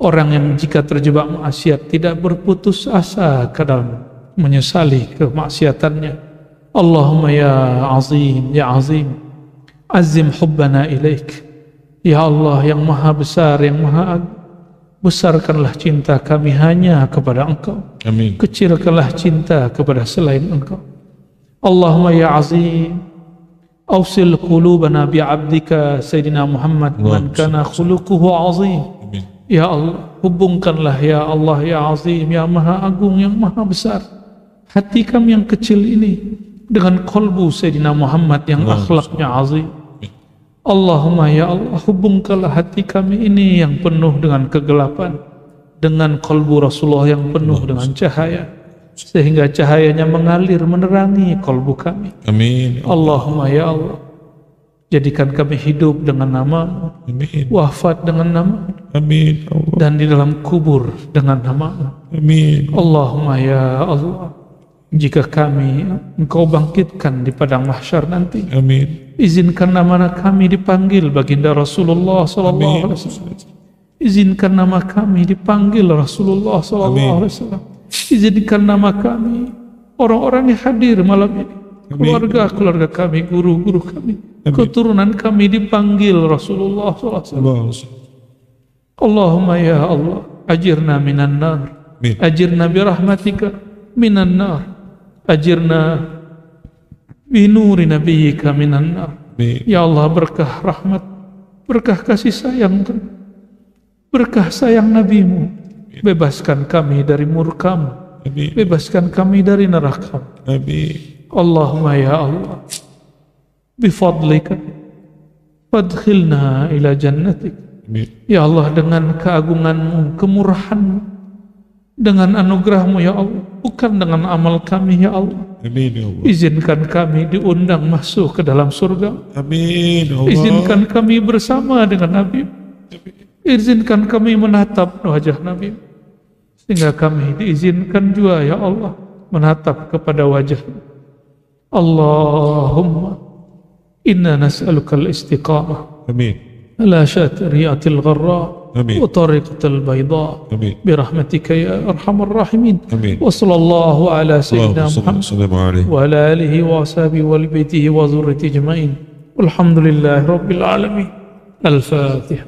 Orang yang jika terjebak maksiat tidak berputus asa ke dalam menyesali kemaksiatannya. Allahumma ya azim, ya azim, azim hubbana ilaik. Ya Allah yang maha besar, yang maha agung, Besarkanlah cinta kami hanya kepada Engkau. Amin. Kecilkanlah cinta kepada selain Engkau. Allahumma ya azim, awsil qulubana bi'abdika Sayyidina Muhammad man kana khuluquhu azim. Amin. Ya Allah, hubungkanlah ya Allah ya azim, ya maha agung, yang maha besar, hati kami yang kecil ini dengan kolbu Sayyidina Muhammad yang akhlaknya azim. Allahumma ya Allah, hubungkanlah hati kami ini yang penuh dengan kegelapan dengan kolbu Rasulullah yang penuh dengan cahaya, sehingga cahayanya mengalir menerangi kolbu kami. Amin. Allahumma ya Allah, jadikan kami hidup dengan nama, Amin. wafat dengan nama, Amin. Allah. dan di dalam kubur dengan nama. Amin. Allahumma ya Allah, jika kami Engkau bangkitkan di padang mahsyar nanti, Amin. izinkan nama kami dipanggil baginda Rasulullah sallallahu alaihi wasallam. Izinkan nama kami dipanggil Rasulullah sallallahu alaihi wasallam. Izinkan nama kami, orang-orang yang hadir malam ini, keluarga-keluarga kami, guru-guru kami, keturunan kami dipanggil Rasulullah sallallahu alaihi wasallam. Allahumma ya Allah, ajirna minan nar. Ajirna birahmatika minan nar. Ajirna binuri nabiyyika minan nar. Ya Allah, berkah rahmat, berkah kasih sayang, berkah sayang nabimu, bebaskan kami dari murkamu, bebaskan kami dari neraka. Allahumma ya Allah, bifadlika fadkhilna ila jannatik. Ya Allah, dengan keagunganmu, kemurahanmu, dengan anugerahmu ya Allah, bukan dengan amal kami ya Allah. Amin ya Allah. Izinkan kami diundang masuk ke dalam surga. Amin ya Allah. Izinkan kami bersama dengan Nabi. Izinkan kami menatap wajah Nabi, sehingga kami diizinkan juga ya Allah menatap kepada wajah. Allahumma inna nas'aluka al-istiqamah. Amin. ala syatiriyatil gharra. Amin. وطريقة البيضاء Amin. برحمتك يا أرحم الراحمين. Amin. وصلى الله على سيدنا محمد Sallallahu alaihi. وعلى آله وأصحابه وبيته وذريته أجمعين والحمد لله رب العالمين. الفاتحة.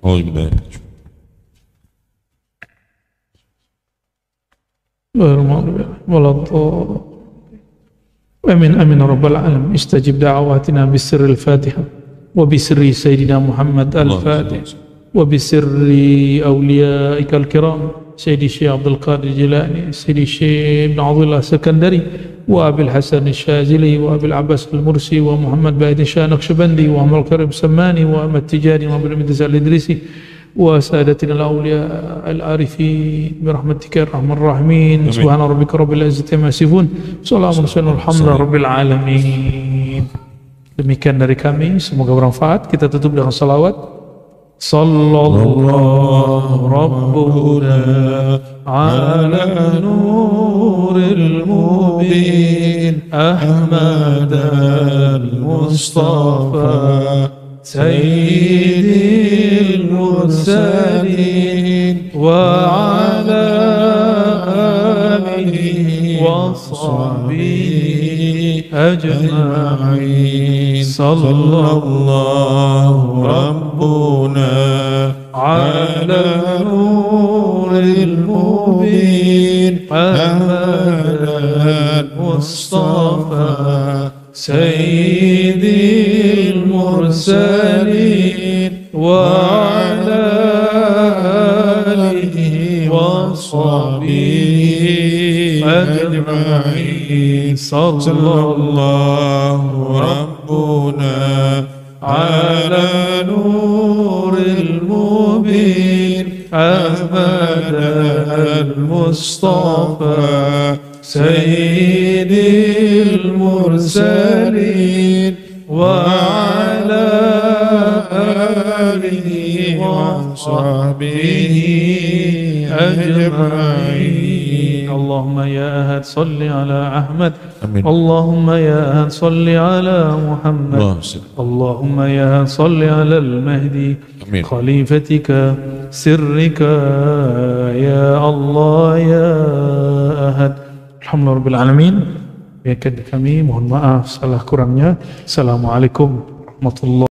أعوذ بالله. آمين آمين رب العالمين. استجب دعواتنا بسر الفاتحة وبسر سيدنا محمد الفاتح وبسر أوليائك الكرام سيدي الشيخ عبد القادر الجيلاني، سيدي الشيخ ابن عبد الله السكندري، وأبي الحسن الشاذلي، وأبي العباس المرسي، ومحمد بايد الشاه النقشبندي، وأحمد الكريم السماني، وأحمد التجاني، وأبي المدرس الإدريسي، وسادتنا الأولياء العارفين برحمتك يا أرحم الراحمين. سبحان ربك رب العزة عما يصفون، سلام على الحمد لله رب العالمين. Demikian dari kami, semoga bermanfaat. Kita tutup dengan salawat. Sallallahu Rabbuna ala nuril mubin Ahmad al-Mustafa Sayyidil Mursalin wa ala alihi wa sahbihi ajma'in. Sallallahu Rabbuna ala nuril mubin Ahmad al-Mustafa Sayyidil Mursalin wa ala alihi wa sahbihi ajma'in. Sallallahu Rabbuna ala nuril mubin Ahmad al-Mustafa Sayyidil Mursalin wa ala alihi wa sahbihi ajma'in. Allahumma ya ahad salli ala Ahmad. Amin. Allahumma ya ahad salli ala Muhammad. Allahumma ya ahad salli ala al-Mahdi Amin. khalifatika sirrika ya Allah ya ahad. Alhamdulillah rabbil alamin. Biarkan kami mohon maaf salah kurangnya. Assalamualaikum warahmatullahi